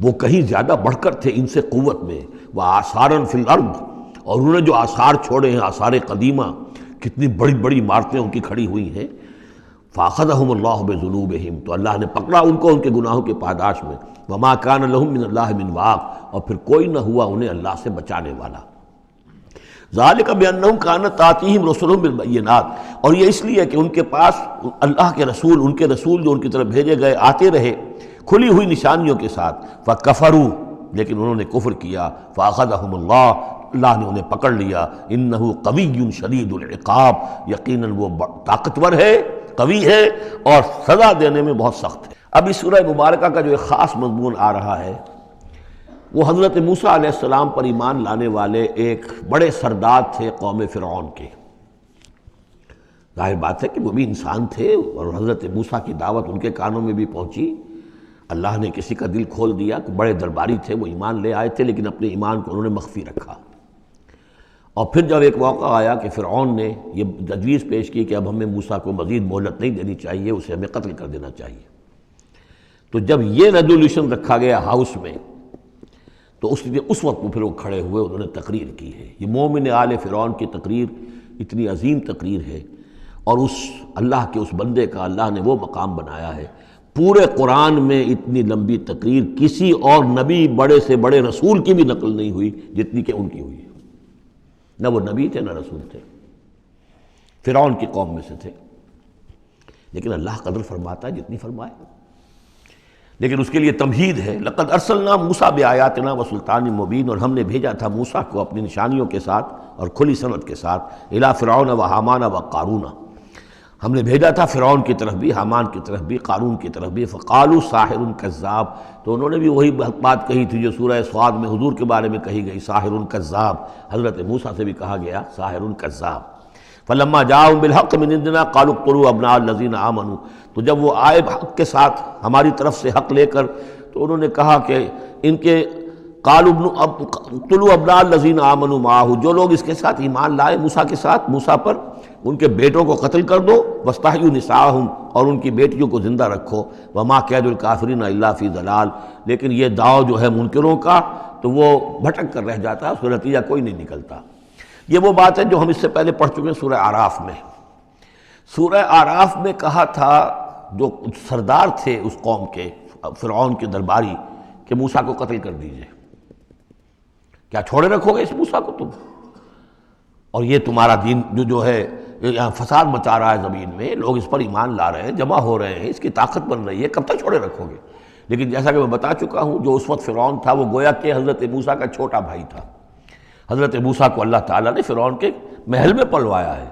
وہ کہیں زیادہ بڑھ کر تھے ان سے قوت میں. وآثارا فی الارض، اور انہوں نے جو آثار چھوڑے ہیں، آثار قدیمہ، کتنی بڑی بڑی عمارتیں ان کی کھڑی ہوئی ہیں. فاخذہم اللہ بذنوبہم، تو اللہ نے پکڑا ان کو ان کے گناہوں کے پاداش میں. وما کان لہم من اللہ من واق، اور پھر کوئی نہ ہوا انہیں اللہ سے بچانے والا. ذالک بانہم کانت تاتیہم رسلہم بالبینات، اور یہ اس لیے کہ ان کے پاس اللہ کے رسول، ان کے رسول جو ان کی طرف بھیجے گئے آتے رہے کھلی ہوئی نشانیوں کے ساتھ. فکفروا، لیکن انہوں نے کفر کیا. فاخذہم اللہ نے انہیں پکڑ لیا. انہ قوی شدید العقاب، یقیناً وہ طاقتور ہے، قوی ہے، اور سزا دینے میں بہت سخت ہے. اب اس سورہ مبارکہ کا جو ایک خاص مضمون آ رہا ہے وہ حضرت موسیٰ علیہ السلام پر ایمان لانے والے ایک بڑے سردار تھے قوم فرعون کے. ظاہر بات ہے کہ وہ بھی انسان تھے، اور حضرت موسیٰ کی دعوت ان کے کانوں میں بھی پہنچی. اللہ نے کسی کا دل کھول دیا کہ بڑے درباری تھے، وہ ایمان لے آئے تھے، لیکن اپنے ایمان کو انہوں نے مخفی رکھا. اور پھر جب ایک موقع آیا کہ فرعون نے یہ تجویز پیش کی کہ اب ہمیں موسیٰ کو مزید مہلت نہیں دینی چاہیے، اسے ہمیں قتل کر دینا چاہیے، تو جب یہ ریزولوشن رکھا گیا ہاؤس میں، تو اس وقت پھر وہ کھڑے ہوئے، انہوں نے تقریر کی ہے. یہ مومن آل فرعون کی تقریر اتنی عظیم تقریر ہے، اور اس اللہ کے اس بندے کا اللہ نے وہ مقام بنایا ہے. پورے قرآن میں اتنی لمبی تقریر کسی اور نبی، بڑے سے بڑے رسول کی بھی نقل نہیں ہوئی جتنی کہ ان کی ہوئی ہے. نہ وہ نبی تھے نہ رسول تھے، فرعون کی قوم میں سے تھے، لیکن اللہ قدر فرماتا ہے جتنی فرمائے. لیکن اس کے لیے تمہید ہے. لقد ارسلنا موسیٰ بآیاتنا وسلطان مبین، اور ہم نے بھیجا تھا موسیٰ کو اپنی نشانیوں کے ساتھ اور کھلی سند کے ساتھ. الی فرعون وحامان وقارون، ہم نے بھیجا تھا فرعون کی طرف بھی، حامان کی طرف بھی، قارون کی طرف بھی. فقالوا ساحر کذاب، تو انہوں نے بھی وہی بات کہی تھی جو سورہ صاد میں حضور کے بارے میں کہی گئی، ساحر کذاب. حضرت موسیٰ سے بھی کہا گیا ساحر کذاب. فلما جاءهم بالحق من عندنا قالوا اقتلوا ابناء الذين آمنوا، تو جب وہ آئے حق کے ساتھ ہماری طرف سے حق لے کر، تو انہوں نے کہا کہ ان کے قالوا اقتلوا ابناء الذين آمنوا معه، جو لوگ اس کے ساتھ ایمان لائے موسیٰ کے ساتھ، موسیٰ پر، ان کے بیٹوں کو قتل کر دو. واستحيوا نساءهم، اور ان کی بیٹیوں کو زندہ رکھو. وما كيد الكافرين الا في ضلال، لیکن یہ داؤ جو ہے منکروں کا تو وہ بھٹک کر رہ جاتا ہے، اس کا نتیجہ کوئی نہیں نکلتا. یہ وہ بات ہے جو ہم اس سے پہلے پڑھ چکے ہیں سورہ اعراف میں. سورہ اعراف میں کہا تھا جو سردار تھے اس قوم کے، فرعون کے درباری، کہ موسیٰ کو قتل کر دیجئے. کیا چھوڑے رکھو گے اس موسیٰ کو تم؟ اور یہ تمہارا دین جو ہے یہاں فساد مچا رہا ہے زمین میں، لوگ اس پر ایمان لا رہے ہیں، جمع ہو رہے ہیں، اس کی طاقت بن رہی ہے، کب تک چھوڑے رکھو گے؟ لیکن جیسا کہ میں بتا چکا ہوں، جو اس وقت فرعون تھا وہ گویا کہ حضرت موسیٰ کا چھوٹا بھائی تھا. حضرت موسیٰ کو اللہ تعالیٰ نے فرعون کے محل میں پلوایا ہے،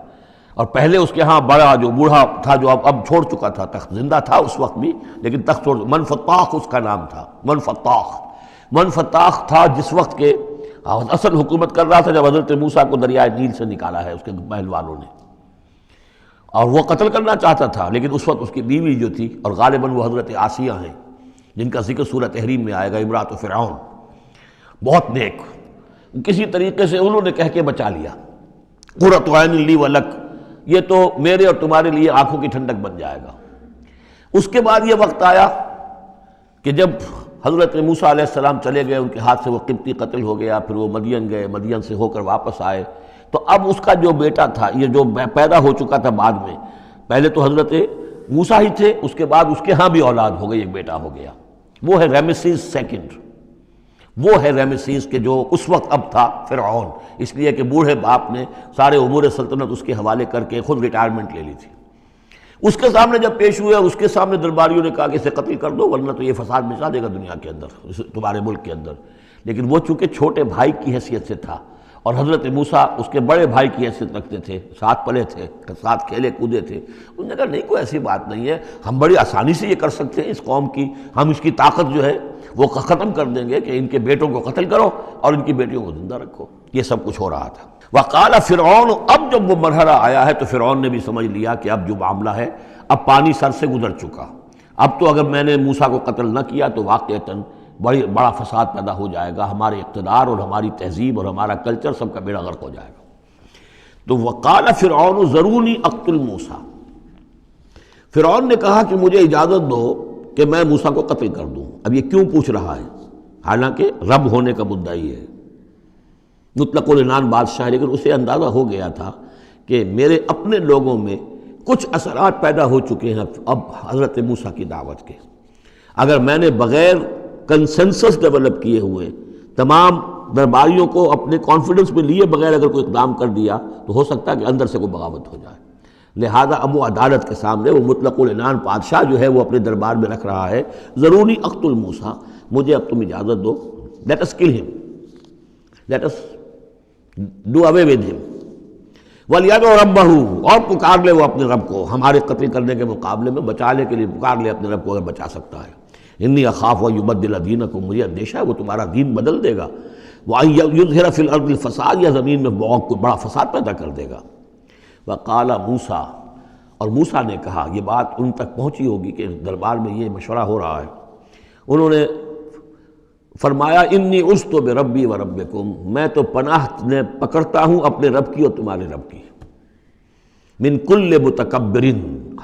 اور پہلے اس کے ہاں بڑا جو بوڑھا تھا جو اب چھوڑ چکا تھا تخت، زندہ تھا اس وقت بھی لیکن تخت چھوڑ، منفتاخ اس کا نام تھا. منفتاخ تھا جس وقت کے اصل حکومت کر رہا تھا جب حضرت موسیٰ کو دریائے نیل سے نکالا ہے اس کے محل والوں نے، اور وہ قتل کرنا چاہتا تھا. لیکن اس وقت اس کی بیوی جو تھی، اور غالباً وہ حضرت آسیہ ہیں، جن کا ذکر سورہ تحریم میں آئے گا، امرأۃ فرعون، بہت نیک، کسی طریقے سے انہوں نے کہہ کے بچا لیا، قرۃ عین لی ولک، یہ تو میرے اور تمہارے لیے آنکھوں کی ٹھنڈک بن جائے گا۔ اس کے بعد یہ وقت آیا کہ جب حضرت موسیٰ علیہ السلام چلے گئے، ان کے ہاتھ سے وہ قبطی قتل ہو گیا، پھر وہ مدین گئے، مدین سے ہو کر واپس آئے، تو اب اس کا جو بیٹا تھا، یہ جو پیدا ہو چکا تھا بعد میں، پہلے تو حضرت موسیٰ ہی تھے، اس کے بعد اس کے ہاں بھی اولاد ہو گئی، ایک بیٹا ہو گیا، وہ ہے رامسیس سیکنڈ، وہ ہے رامسیس کہ جو اس وقت اب تھا فرعون، اس لیے کہ بوڑھے باپ نے سارے امور سلطنت اس کے حوالے کر کے خود ریٹائرمنٹ لے لی تھی۔ اس کے سامنے جب پیش ہوئے اور اس کے سامنے درباریوں نے کہا کہ اسے قتل کر دو ورنہ تو یہ فساد مچا دے گا دنیا کے اندر، تمہارے ملک کے اندر، لیکن وہ چونکہ چھوٹے بھائی کی حیثیت سے تھا اور حضرت موسیٰ اس کے بڑے بھائی کی حیثیت رکھتے تھے، ساتھ پلے تھے، ساتھ کھیلے کودے تھے، انہوں نے کہا نہیں کوئی ایسی بات نہیں ہے، ہم بڑی آسانی سے یہ کر سکتے ہیں، اس قوم کی ہم اس کی طاقت جو ہے وہ ختم کر دیں گے کہ ان کے بیٹوں کو قتل کرو اور ان کی بیٹیوں کو زندہ رکھو۔ یہ سب کچھ ہو رہا تھا۔ وقال فرعون، اب جب وہ مرحلہ آیا ہے تو فرعون نے بھی سمجھ لیا کہ اب جو معاملہ ہے اب پانی سر سے گزر چکا، اب تو اگر میں نے موسیٰ کو قتل نہ کیا تو واقعتاً بڑا فساد پیدا ہو جائے گا، ہمارے اقتدار اور ہماری تہذیب اور ہمارا کلچر سب کا بیڑا غرق ہو جائے گا۔ تو وقال فرعون ذرونی اقتل موسیٰ، فرعون نے کہا کہ مجھے اجازت دو کہ میں موسیٰ کو قتل کر دوں۔ اب یہ کیوں پوچھ رہا ہے؟ حالانکہ رب ہونے کا مدعی ہے، مطلق العنان بادشاہ، لیکن اسے اندازہ ہو گیا تھا کہ میرے اپنے لوگوں میں کچھ اثرات پیدا ہو چکے ہیں اب حضرت موسیٰ کی دعوت کے، اگر میں نے بغیر کنسنسس ڈیولپ کیے ہوئے تمام درباریوں کو اپنے کانفیڈنس میں لیے بغیر اگر کوئی اقدام کر دیا تو ہو سکتا ہے کہ اندر سے کوئی بغاوت ہو جائے، لہذا اب وہ عدالت کے سامنے وہ مطلق العنان بادشاہ جو ہے وہ اپنے دربار میں رکھ رہا ہے، ضرونی اقتل موسیٰ، مجھے اب تم اجازت دو، late us kill them, let us do away with them, وَلْيَدْعُ رَبَّهُ، اور پکار لے وہ اپنے رب کو، ہمارے قتل کرنے کے مقابلے میں بچانے کے لیے پکار لے اپنے رب کو اگر بچا سکتا ہے۔ انی اخاف ان یبدل دینکم، مجھے اندیشہ ہے وہ تمہارا دین بدل دے گا، وَأَن یظہر فی الارض الفساد، یا زمین میں بہت بڑا فساد پیدا کر دے گا۔ وقال موسیٰ، اور موسیٰ نے کہا، یہ بات ان تک پہنچی ہوگی کہ دربار میں یہ مشورہ ہو رہا ہے، انہوں نے فرمایا انی عذت بربی و ربکم، میں تو پناہ پکڑتا ہوں اپنے رب کی اور تمہارے رب کی، من کل متکبر،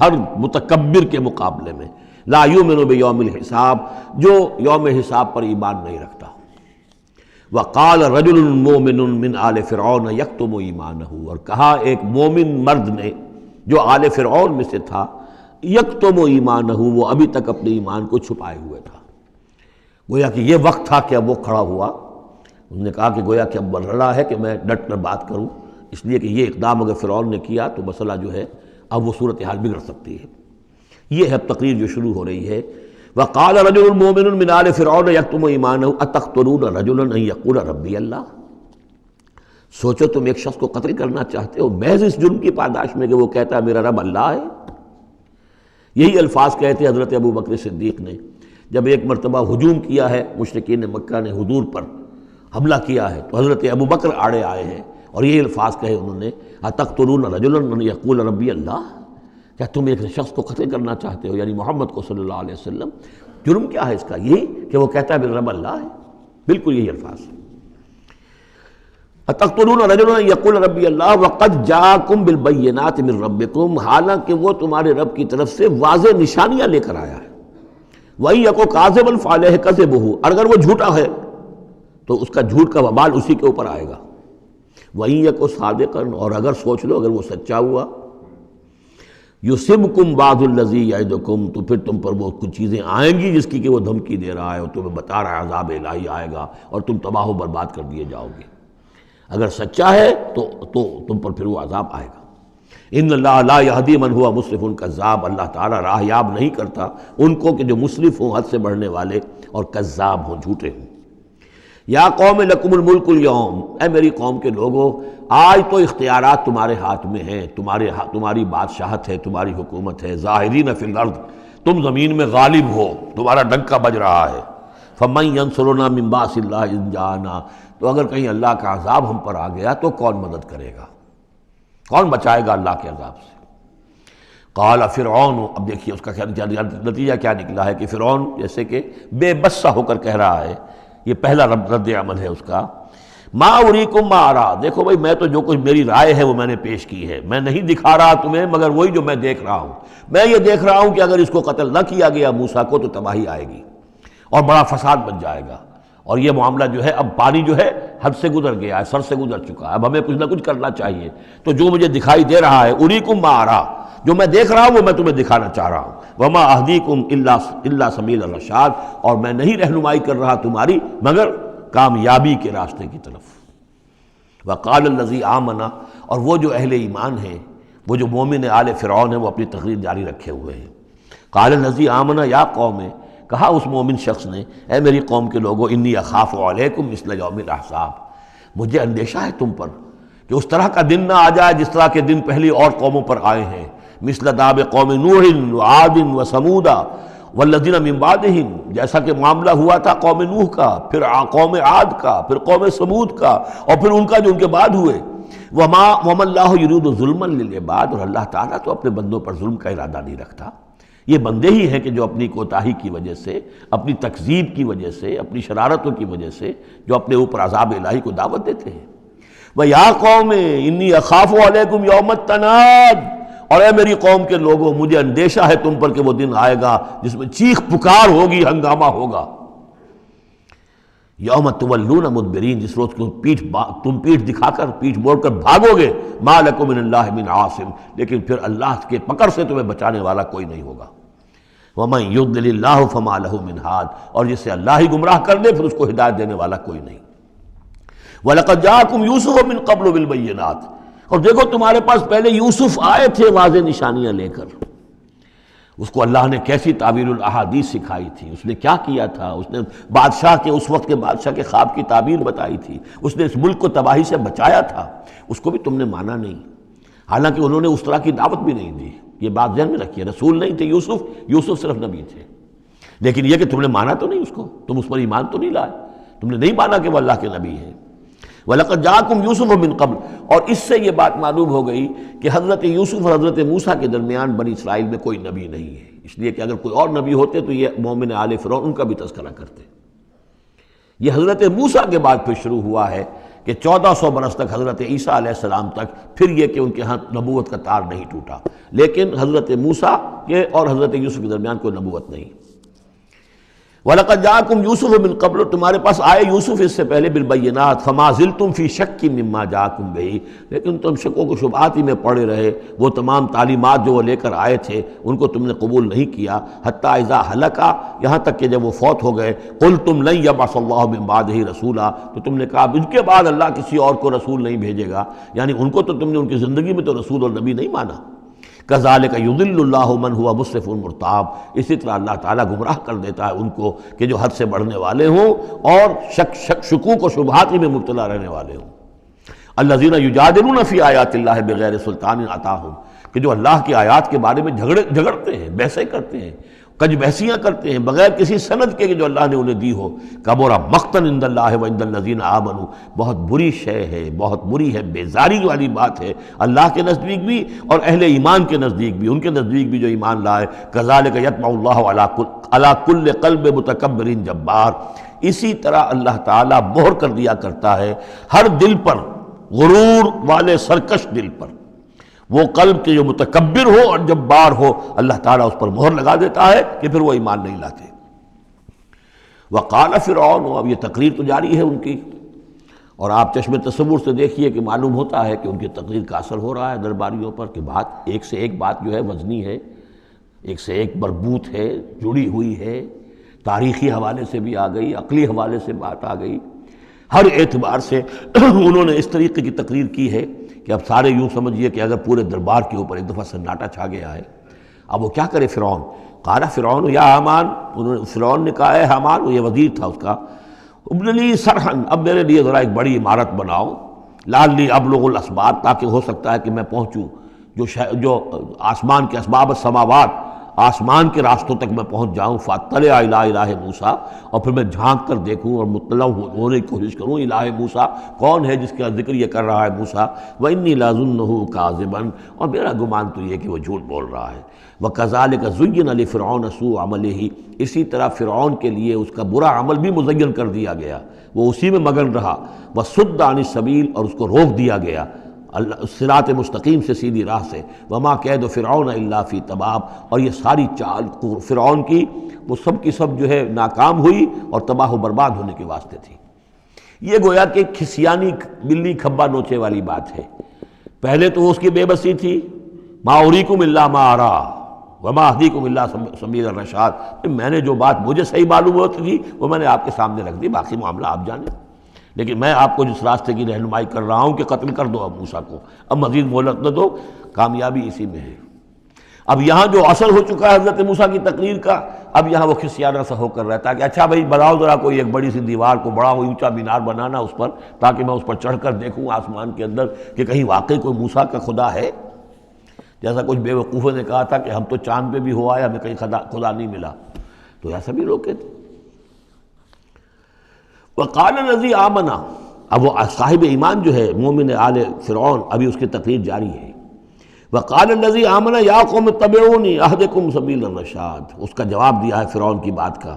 ہر متکبر کے مقابلے میں، لا یؤمن بیوم الحساب، جو یوم حساب پر ایمان نہیں رکھتا۔ وقال رجل مومن من آل فرعون یکتم ایمانہ، اور کہا ایک مومن مرد نے جو آل فرعون میں سے تھا، یکتم ایمانہ، وہ ابھی تک اپنے ایمان کو چھپائے ہوئے تھا، گویا کہ یہ وقت تھا کہ اب وہ کھڑا ہوا، انہوں نے کہا کہ گویا کہ اب بن رہا ہے کہ میں ڈٹ کر بات کروں، اس لیے کہ یہ اقدام اگر فرعون نے کیا تو مسئلہ جو ہے اب وہ صورتحال بگڑ سکتی ہے۔ یہ ہے تقریر جو شروع ہو رہی ہے، وقال رجل مومن من آل فرعون یکتم ایمانہ اتقتلون رجلا ان یقول ربی اللہ، سوچو تم ایک شخص کو قتل کرنا چاہتے ہو محض اس جرم کی پاداش میں کہ وہ کہتا ہے میرا رب اللہ ہے۔ یہی الفاظ کہتے حضرت ابو بکر صدیق نے جب ایک مرتبہ ہجوم کیا ہے، مشرکین مکہ نے حضور پر حملہ کیا ہے، تو حضرت ابو بکر آڑے آئے ہیں اور یہی الفاظ کہے انہوں نے، اتقتلون رجلا ان یقول ربی اللہ، کیا تم ایک شخص کو قتل کرنا چاہتے ہو، یعنی محمد کو صلی اللہ علیہ وسلم، جرم کیا ہے اس کا؟ یہی کہ وہ کہتا ہے میرا رب اللہ ہے، بالکل یہی الفاظ۔ اتقتلون رجلا ان یقول ربی اللہ وقد جاءکم بالبینات من ربکم، حالانکہ وہ تمہارے رب کی طرف سے واضح نشانیاں لے کر آیا ہے، وَإِن يَكُ كَاذِبًا فَعَلَيْهِ كَذِبُهُ، اور اگر وہ جھوٹا ہے تو اس کا جھوٹ کا وبال اسی کے اوپر آئے گا، وَإِن يَكُ صَادِقًا، اور اگر سوچ لو اگر وہ سچا ہوا، يُصِبْكُمْ بَعْضُ الَّذِي يَعِدُكُمْ، تو پھر تم پر وہ کچھ چیزیں آئیں گی جس کی کہ وہ دھمکی دے رہا ہے اور تمہیں بتا رہا ہے عذاب الہی آئے گا اور تم تباہ و برباد کر دیے جاؤ گے، اگر سچا ہے تو تم پر پھر وہ عذاب آئے گا۔ ان اللہ لا یہدی من ہوا مسرف کذاب، اللہ تعالیٰ راہ یاب نہیں کرتا ان کو کہ جو مسرف ہوں، حد سے بڑھنے والے اور کذاب ہوں، جھوٹے ہوں۔ یا قوم لکم الملک اليوم، اے میری قوم کے لوگوں آج تو اختیارات تمہارے ہاتھ میں ہیں، تمہاری بادشاہت ہے، تمہاری حکومت ہے، ظاہرین فی الارض، تم زمین میں غالب ہو، تمہارا ڈنکا بج رہا ہے، فمن ینصرنا من باس اللہ ان جاءنا، تو اگر کہیں اللہ کا عذاب ہم پر آ گیا تو کون مدد کرے گا، کون بچائے گا اللہ کے عذاب سے؟ قال فرعون، اب دیکھیے اس کا نتیجہ کیا نکلا ہے کہ فرعون جیسے کہ بے بس سا ہو کر کہہ رہا ہے، یہ پہلا رد عمل ہے اس کا، ما اریکم ما ارا، دیکھو بھائی میں تو جو کچھ میری رائے ہے وہ میں نے پیش کی ہے، میں نہیں دکھا رہا تمہیں مگر وہی جو میں دیکھ رہا ہوں۔ میں یہ دیکھ رہا ہوں کہ اگر اس کو قتل نہ کیا گیا موسیٰ کو تو تباہی آئے گی اور بڑا فساد بن جائے گا، اور یہ معاملہ جو ہے اب پانی جو ہے حد سے گزر گیا ہے، سر سے گزر چکا ہے، اب ہمیں کچھ نہ کچھ کرنا چاہیے۔ تو جو مجھے دکھائی دے رہا ہے اریکم ما ارا، جو میں دیکھ رہا ہوں وہ میں تمہیں دکھانا چاہ رہا ہوں، وما اہدیکم الا سبیل الرشاد، اور میں نہیں رہنمائی کر رہا تمہاری مگر کامیابی کے راستے کی طرف۔ وقال الذی آمن، اور وہ جو اہل ایمان ہیں، وہ جو مومن آل فرعون ہیں، وہ اپنی تقریر جاری رکھے ہوئے ہیں۔ قال الذی آمن یا قوم، کہا اس مومن شخص نے، اے میری قوم کے لوگو، انی اخاف علیکم مثل یوم الاحزاب، مجھے اندیشہ ہے تم پر کہ اس طرح کا دن نہ آ جائے جس طرح کے دن پہلی اور قوموں پر آئے ہیں، مثل داب قوم نوح وعاد وثمود والذین من بعدہم، جیسا کہ معاملہ ہوا تھا قوم نوح کا، پھر قوم عاد کا، پھر قوم ثمود کا، اور پھر ان کا جو ان کے بعد ہوئے۔ وما اللہ یرید ظلما للعباد، اور اللہ تعالیٰ تو اپنے بندوں پر ظلم کا ارادہ نہیں رکھتا، یہ بندے ہی ہیں کہ جو اپنی کوتاہی کی وجہ سے، اپنی تکذیب کی وجہ سے، اپنی شرارتوں کی وجہ سے جو اپنے اوپر عذاب الہی کو دعوت دیتے ہیں۔ وَيَا قَوْمِ إِنِّي أَخَافُ عَلَيْكُمْ يَوْمَ التَّنَادِ، اور اے میری قوم کے لوگوں مجھے اندیشہ ہے تم پر کہ وہ دن آئے گا جس میں چیخ پکار ہوگی، ہنگامہ ہوگا۔ یوم تولون مدبرین، جس روز تم پیٹھ دکھا کر، پیٹھ موڑ کر بھاگو گے، ما لکم من اللہ من عاصم، لیکن پھر اللہ کے پکڑ سے تمہیں بچانے والا کوئی نہیں ہوگا۔ ومن یضلل اللہ فما لہ من ہاد، اور جسے اللہ ہی گمراہ کر دے پھر اس کو ہدایت دینے والا کوئی نہیں۔ وَلَقَدْ جَاءَكُمْ يُوسُفُ مِن قَبْلُ بِالْبَيِّنَاتِ، اور دیکھو تمہارے پاس پہلے یوسف آئے تھے واضح نشانیاں لے کر، اس کو اللہ نے کیسی تعبیر الاحادیث سکھائی تھی، اس نے کیا کیا تھا، اس نے بادشاہ کے، اس وقت کے بادشاہ کے خواب کی تعبیر بتائی تھی، اس نے اس ملک کو تباہی سے بچایا تھا، اس کو بھی تم نے مانا نہیں، حالانکہ انہوں نے اس طرح کی دعوت بھی نہیں دی۔ یہ بات ذہن میں رکھیے، رسول نہیں تھے یوسف صرف نبی تھے، لیکن یہ کہ تم نے مانا تو نہیں اس کو، تم اس پر ایمان تو نہیں لائے، تم نے نہیں مانا کہ وہ اللہ کے نبی ہیں۔ وَلَقَدْ جَاءَكُمْ يُوسُفُ مِن قَبْلُ، اور اس سے یہ بات معلوم ہو گئی کہ حضرت یوسف اور حضرت موسیٰ کے درمیان بنی اسرائیل میں کوئی نبی نہیں ہے، اس لیے کہ اگر کوئی اور نبی ہوتے تو یہ مومن آل فرعون ان کا بھی تذکرہ کرتے۔ یہ حضرت موسیٰ کے بعد پھر شروع ہوا ہے کہ 1400 برس تک حضرت عیسیٰ علیہ السلام تک پھر یہ کہ ان کے ہاں نبوت کا تار نہیں ٹوٹا، لیکن حضرت موسیٰ کے اور حضرت یوسف کے درمیان کوئی نبوت نہیں۔ وَلَقَدْ جَاءَكُمْ يُوسُفُ مِن قَبْلُ، تمہارے پاس آئے یوسف اس سے پہلے بالبینات، فَمَا زِلْتُمْ فِي شَكٍّ مِّمَّا جَاءَكُمْ بِهِ، لیکن تم شکوں کو شبہات ہی میں پڑے رہے، وہ تمام تعلیمات جو وہ لے کر آئے تھے ان کو تم نے قبول نہیں کیا، حتیٰ اذا ہلکا، یہاں تک کہ جب وہ فوت ہو گئے، قُلْتُمْ لَن يَبْعَثَ اللَّهُ مِن بَعْدِهِ رَسُولًا، تو تم نے کہا ان کے بعد اللہ کسی اور کو رسول نہیں بھیجے گا، یعنی ان کو تو تم نے ان کی زندگی میں تو رسول اور نبی نہیں مانا۔ کذالک یضل اللہ من ہوا مسرف مرتاب، اسی طرح اللہ تعالیٰ گمراہ کر دیتا ہے ان کو کہ جو حد سے بڑھنے والے ہوں اور شکوک و شبہات میں مبتلا رہنے والے ہوں۔ الذین یجادلون فی آیات اللہ بغیر سلطان اتاہم، کہ جو اللہ کی آیات کے بارے میں جھگڑتے ہیں، بحثیں کرتے ہیں، کج بحثیاں کرتے ہیں بغیر کسی سند کے کہ جو اللہ نے انہیں دی ہو۔ کبر مقتا عند اللہ وعند الذین آمنوا، بہت بری شے ہے، بہت بری ہے، بیزاری والی بات ہے اللہ کے نزدیک بھی اور اہل ایمان کے نزدیک بھی، ان کے نزدیک بھی جو ایمان لائے۔ کذالک یطبع اللہ علی کل قلب متکبر جبار، اسی طرح اللہ تعالیٰ مہر کر دیا کرتا ہے ہر دل پر، غرور والے سرکش دل پر، وہ قلب کے جو متکبر ہو اور جبار ہو، اللہ تعالیٰ اس پر مہر لگا دیتا ہے کہ پھر وہ ایمان نہیں لاتے۔ وقال فرعون، اب یہ تقریر تو جاری ہے ان کی، اور آپ چشم تصور سے دیکھیے کہ معلوم ہوتا ہے کہ ان کی تقریر کا اثر ہو رہا ہے درباریوں پر، کہ بات ایک سے ایک بات جو ہے وزنی ہے، ایک سے ایک مربوط ہے، جڑی ہوئی ہے، تاریخی حوالے سے بھی آ گئی، عقلی حوالے سے بات آ گئی، ہر اعتبار سے انہوں نے اس طریقے کی تقریر کی ہے کہ اب سارے یوں سمجھیے کہ اگر پورے دربار کے اوپر ایک دفعہ سناٹا چھا گیا ہے۔ اب وہ کیا کرے فرعون؟ قال فرعون یا حامان، فرعون نے کہا اے حامان، وہ یہ وزیر تھا اس کا، ابن لی صرحا، اب میرے لیے ذرا ایک بڑی عمارت بناؤ، لعلی ابلغ الاسباب، تاکہ ہو سکتا ہے کہ میں پہنچوں جو آسمان کے اسباب السماوات، آسمان کے راستوں تک میں پہنچ جاؤں، فاطلع الی الہ موسیٰ، اور پھر میں جھانک کر دیکھوں اور مطلع ہونے کی کوشش کروں الہ موسیٰ کون ہے جس کا ذکر یہ کر رہا ہے موسیٰ، وانی لاظنہ کاذبا، اور میرا گمان تو یہ کہ وہ جھوٹ بول رہا ہے۔ وکذالک زین لفرعون سوء عملہ، اسی طرح فرعون کے لیے اس کا برا عمل بھی مزین کر دیا گیا، وہ اسی میں مگن رہا، وصد عن السبیل، اور اس کو روک دیا گیا صراط مستقیم سے، سیدھی راہ سے، وما کید فرعون الا فی تباب، اور یہ ساری چال فرعون کی وہ سب کی سب جو ہے ناکام ہوئی اور تباہ و برباد ہونے کے واسطے تھی۔ یہ گویا کہ کھسیانی بلی کھبا نوچے والی بات ہے۔ پہلے تو اس کی بے بسی تھی، ما اریکم الا ما ارا وما اہدیکم الا سبیل الرشاد، میں نے جو بات مجھے صحیح معلوم ہوتی تھی وہ میں نے آپ کے سامنے رکھ دی، باقی معاملہ آپ جانیں، لیکن میں آپ کو جس راستے کی رہنمائی کر رہا ہوں کہ قتل کر دو اب موسیٰ کو، اب مزید مہلت نہ دو، کامیابی اسی میں ہے۔ اب یہاں جو اثر ہو چکا ہے حضرت موسیٰ کی تقریر کا، اب یہاں وہ کھسیانہ سا ہو کر رہتا ہے کہ اچھا بھائی بناؤ ذرا کوئی ایک بڑی سی دیوار کو، بڑا اونچا مینار بنانا اس پر، تاکہ میں اس پر چڑھ کر دیکھوں آسمان کے اندر کہ کہیں واقعی کوئی موسیٰ کا خدا ہے۔ جیسا کچھ بے وقوفوں نے کہا تھا کہ ہم تو چاند پہ بھی ہو آئے، ہمیں کہیں خدا نہیں ملا، تو ایسا بھی لوگ کہتے۔ وقال الذی آمن، اب وہ صاحب ایمان جو ہے مومن آل فرعون، ابھی اس کی تقریر جاری ہے۔ وقال الذی آمن یا قوم اتبعونی اہدکم سبیل الرشاد، اس کا جواب دیا ہے فرعون کی بات کا،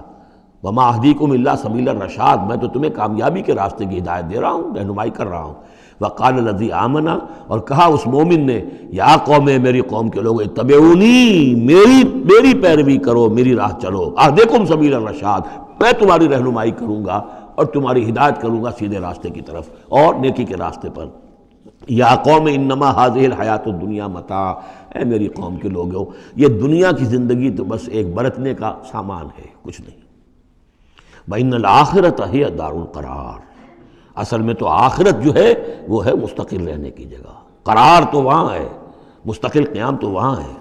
وما اہدیکم الا سبیل الرشاد، میں تو تمہیں کامیابی کے راستے کی ہدایت دے رہا ہوں، رہنمائی کر رہا ہوں۔ وقال الذی آمن، اور کہا اس مومن نے، یا قوم، میری قوم کے لوگ، اتبعونی، میری پیروی کرو، میری راہ چلو، اہدکم سبیل الرشاد، میں تمہاری رہنمائی کروں گا اور تمہاری ہدایت کروں گا سیدھے راستے کی طرف اور نیکی کے راستے پر۔ یا قوم انما هذه الحیات الدنیا متاع، اے میری قوم کے لوگوں، یہ دنیا کی زندگی تو بس ایک برتنے کا سامان ہے، کچھ نہیں۔ وَإِنَّ الْآخِرَةَ هِيَ دَارُ الْقَرَارِ، اصل میں تو آخرت جو ہے وہ ہے مستقل رہنے کی جگہ، قرار تو وہاں ہے، مستقل قیام تو وہاں ہے۔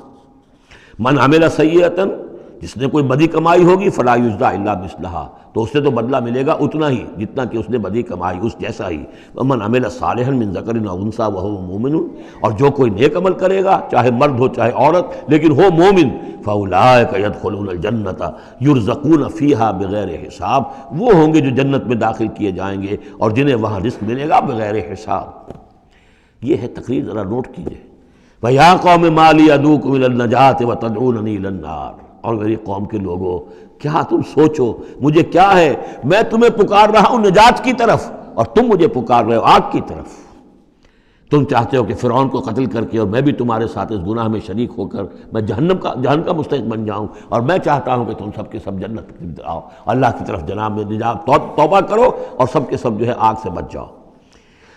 من عمل سیئۃ، جس نے کوئی بدی کمائی ہوگی، فلا یجزی الا مثلھا، تو اس سے تو بدلہ ملے گا اتنا ہی جتنا کہ اس نے بدی کمائی، اس جیسا ہی۔ ومن عمل صالحا من ذکر او انثی وہو مومن، اور جو کوئی نیک عمل کرے گا، چاہے مرد ہو چاہے عورت، لیکن ہو مومن، فاولئک یدخلون الجنۃ یرزقون فیہا بغیر حساب، وہ ہوں گے جو جنت میں داخل کیے جائیں گے اور جنہیں وہاں رزق ملے گا بغیر حساب۔ یہ ہے تقریر، ذرا نوٹ کیجئے۔ وَيَا قَوْمِ مَا لِي أَدْعُوكُمْ إِلَى النَّجَاةِ وَتَدْعُونَنِي إِلَى النَّارِ، اور میری قوم کے لوگوں، کیا تم سوچو مجھے کیا ہے، میں تمہیں پکار رہا ہوں نجات کی طرف اور تم مجھے پکار رہے ہو آگ کی طرف۔ تم چاہتے ہو کہ فرعون کو قتل کر کے اور میں بھی تمہارے ساتھ اس گناہ میں شریک ہو کر میں جہنم کا مستحق بن جاؤں، اور میں چاہتا ہوں کہ تم سب کے سب جنت کی طرف آؤ، اللہ کی طرف جناب میں نجات توبہ کرو اور سب کے سب جو ہے آگ سے بچ جاؤ۔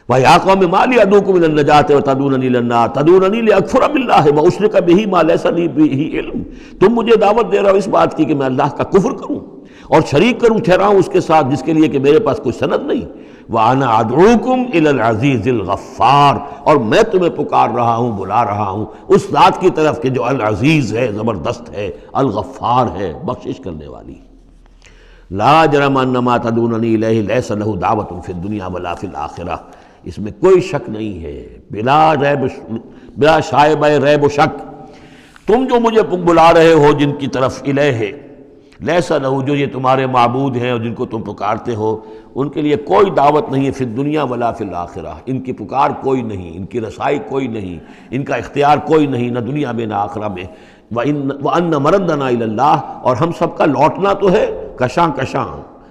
وَيَا قَوْمِ مَا لِي أَدْعُوكُمْ إِلَى النَّجَاةِ وَتَدْعُونَنِي إِلَى النَّارِ تَدْعُونَنِي لِأَكْفُرَ بِاللَّهِ وَأُشْرِكَ بِهِ مَا لَيْسَ لِي بِهِ عِلْمٌ، تم مجھے دعوت دے رہے ہو اس بات کی کہ میں اللہ کا کفر کروں اور شریک کروں ٹھہراؤں اس کے ساتھ جس کے لیے کہ میرے پاس کوئی سند نہیں۔ وَأَنَا أَدْعُوكُمْ إِلَى الْعَزِيزِ الْغَفَّارِ، اور میں تمہیں پکار رہا ہوں، بلا رہا ہوں اس ذات کی طرف کہ جو العزیز ہے، زبردست ہے، الغفار ہے، بخشش کرنے والی۔ لا جرم ان ما تدعوننی الیہ لیس لہ دعوۃ فی الدنیا ولا فی الآخرہ، اس میں کوئی شک نہیں ہے، بلا شائبہ ریب و شک، تم جو مجھے بلا رہے ہو جن کی طرف الیہ، لیس لہ، جو یہ تمہارے معبود ہیں اور جن کو تم پکارتے ہو، ان کے لیے کوئی دعوت نہیں ہے فی الدنیا ولا فی الآخرہ، ان کی پکار کوئی نہیں، ان کی رسائی کوئی نہیں، ان کا اختیار کوئی نہیں، نہ دنیا میں نہ آخرہ میں۔ وَأَنَّ مَرَدَّنَا إِلَى اللَّهِ، اور ہم سب کا لوٹنا تو ہے کشاں کشاں،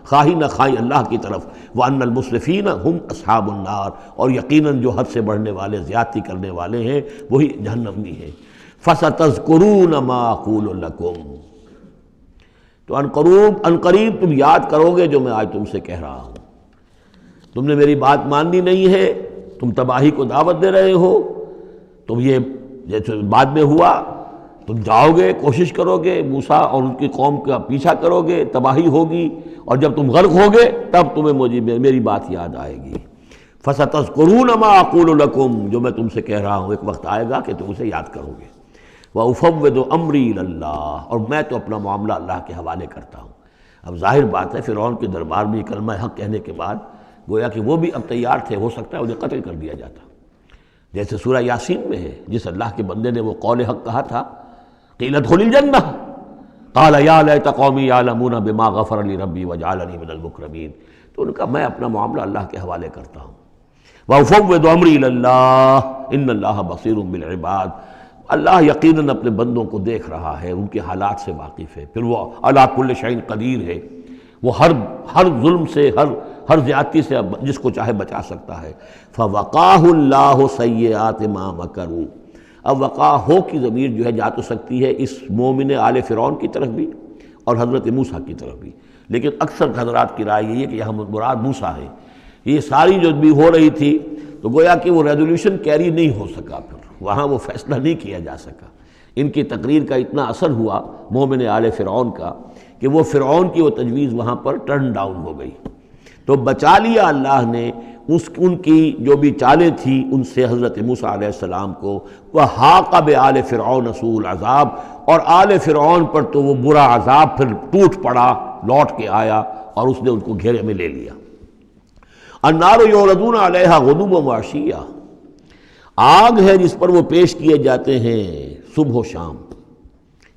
خواہی نہ خواہی اللہ کی طرف۔ وَأَنَّ الْمُسْرِفِينَ هُمْ أَصْحَابُ النَّارِ، اور یقیناً جو حد سے بڑھنے والے، زیادتی کرنے والے ہیں وہی جہنمی ہیں۔ فَسَتَذْكُرُونَ مَا أَقُولُ لَكُمْ، تو ان قریب تم یاد کرو گے جو میں آج تم سے کہہ رہا ہوں۔ تم نے میری بات ماننی نہیں ہے، تم تباہی کو دعوت دے رہے ہو، تم یہ جیسے بعد میں ہوا، تم جاؤ گے، کوشش کرو گے، موسیٰ اور ان کی قوم کا پیچھا کرو گے، تباہی ہوگی، اور جب تم غرق ہوگے تب تمہیں میری بات یاد آئے گی۔ فَسَتَذْكُرُونَ مَا أَقُولُ لَكُمْ، جو میں تم سے کہہ رہا ہوں ایک وقت آئے گا کہ تم اسے یاد کرو گے۔ وَأُفَوِّضُ أَمْرِي إِلَى اللَّهِ، اور میں تو اپنا معاملہ اللہ کے حوالے کرتا ہوں۔ اب ظاہر بات ہے فرعون کے دربار میں کلمہ حق کہنے کے بعد گویا کہ وہ بھی اب تیار تھے، ہو سکتا ہے انہیں قتل کر دیا جاتا، جیسے سورہ یاسین میں ہے، جس اللہ کے بندے نے وہ قول حق کہا تھا قیل ادخل الجنہ قال یا لیت قومی یعلمون بما غفر لی ربی وجعلنی من المکرمین. تو ان کا میں اپنا معاملہ اللہ کے حوالے کرتا ہوں. وافوض امری الی اللہ ان اللہ بصیر بالعباد. اللہ یقیناً اپنے بندوں کو دیکھ رہا ہے، ان کے حالات سے واقف ہے، پھر وہ علی کل شیء قدیر ہے، وہ ہر ظلم سے، ہر زیادتی سے جس کو چاہے بچا سکتا ہے. فوقاہ اللہ سیئات ما مکروا. اب وقع ہو کی ضمیر جو ہے جا تو سکتی ہے اس مومن آل فرعون کی طرف بھی اور حضرت موسیٰ کی طرف بھی، لیکن اکثر حضرات کی رائے یہ ہے کہ یہاں مراد موسیٰ ہے. یہ ساری جو بھی ہو رہی تھی تو گویا کہ وہ ریزولوشن کیری نہیں ہو سکا، پھر وہاں وہ فیصلہ نہیں کیا جا سکا. ان کی تقریر کا اتنا اثر ہوا مومن آل فرعون کا کہ وہ فرعون کی وہ تجویز وہاں پر ٹرن ڈاؤن ہو گئی. تو بچا لیا اللہ نے ان کی جو بھی چالیں تھیں ان سے حضرت موسیٰ علیہ السلام کو. وَحَاقَ بِآلِ فِرْعَوْنَ سُوءُ الْعَذَابِ. اور آل فرعون پر تو وہ برا عذاب پھر ٹوٹ پڑا، لوٹ کے آیا اور اس نے ان کو گھیرے میں لے لیا. النَّارُ يُعْرَضُونَ عَلَيْهَا غُدُوًّا وَعَشِيًّا. آگ ہے جس پر وہ پیش کیے جاتے ہیں صبح و شام.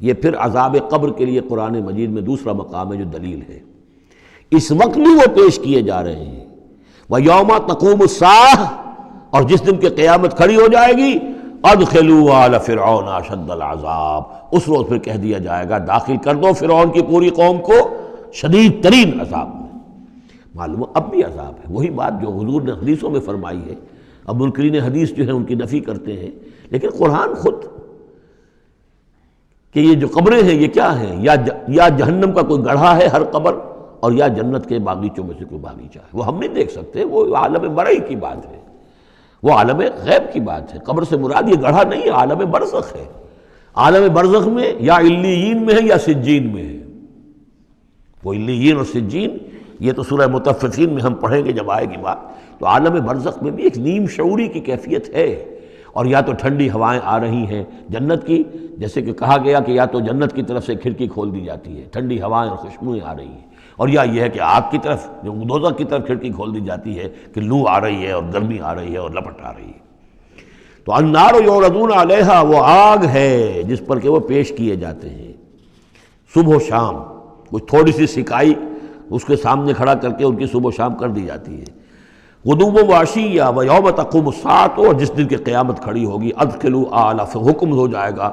یہ پھر عذاب قبر کے لیے قرآن مجید میں دوسرا مقام ہے جو دلیل ہے. اس وقت بھی وہ پیش کیے جا رہے ہیں. وَيَوْمَ تَقُومُ السَّاعَةُ. اور جس دن کہ قیامت کھڑی ہو جائے گی ادخلوا آل فرعون اشد العذاب. اس روز پھر کہہ دیا جائے گا داخل کر دو فرعون کی پوری قوم کو شدید ترین عذاب میں. معلوم اب بھی عذاب ہے، وہی بات جو حضور نے حدیثوں میں فرمائی ہے. اب منکرین حدیث جو ہے ان کی نفی کرتے ہیں، لیکن قرآن خود کہ یہ جو قبریں ہیں یہ کیا ہیں، یا جہنم کا کوئی گڑھا ہے ہر قبر، اور یا جنت کے باغیچوں میں سے کوئی باغیچہ ہے. وہ ہم نہیں دیکھ سکتے، وہ عالم مرئی کی بات ہے، وہ عالم غیب کی بات ہے. قبر سے مراد یہ گڑھا نہیں ہے، عالم برزخ ہے. عالم برزخ میں یا علیین میں ہے یا سجین میں ہے. وہ علیین اور سجین یہ تو سورہ مطففین میں ہم پڑھیں گے جب آئے گی بات. تو عالم برزخ میں بھی ایک نیم شعوری کی کیفیت ہے. اور یا تو ٹھنڈی ہوائیں آ رہی ہیں جنت کی، جیسے کہ کہا گیا کہ یا تو جنت کی طرف سے کھڑکی کھول دی جاتی ہے، ٹھنڈی ہوائیں اور خوشبوئیں آ رہی ہیں، اور یا یہ ہے کہ آگ کی طرف جو دوزخ کی طرف کھڑکی کھول دی جاتی ہے کہ لو آ رہی ہے اور گرمی آ رہی ہے اور لپٹ آ رہی ہے. تو النار یعرضون علیہا، وہ آگ ہے جس پر کہ وہ پیش کیے جاتے ہیں صبح و شام. کچھ تھوڑی سی سکائی اس کے سامنے کھڑا کر کے ان کی صبح و شام کر دی جاتی ہے. غدوا وعشیا ویوم تقوم الساعۃ. اور جس دن کی قیامت کھڑی ہوگی ادخلوا آل، حکم ہو جائے گا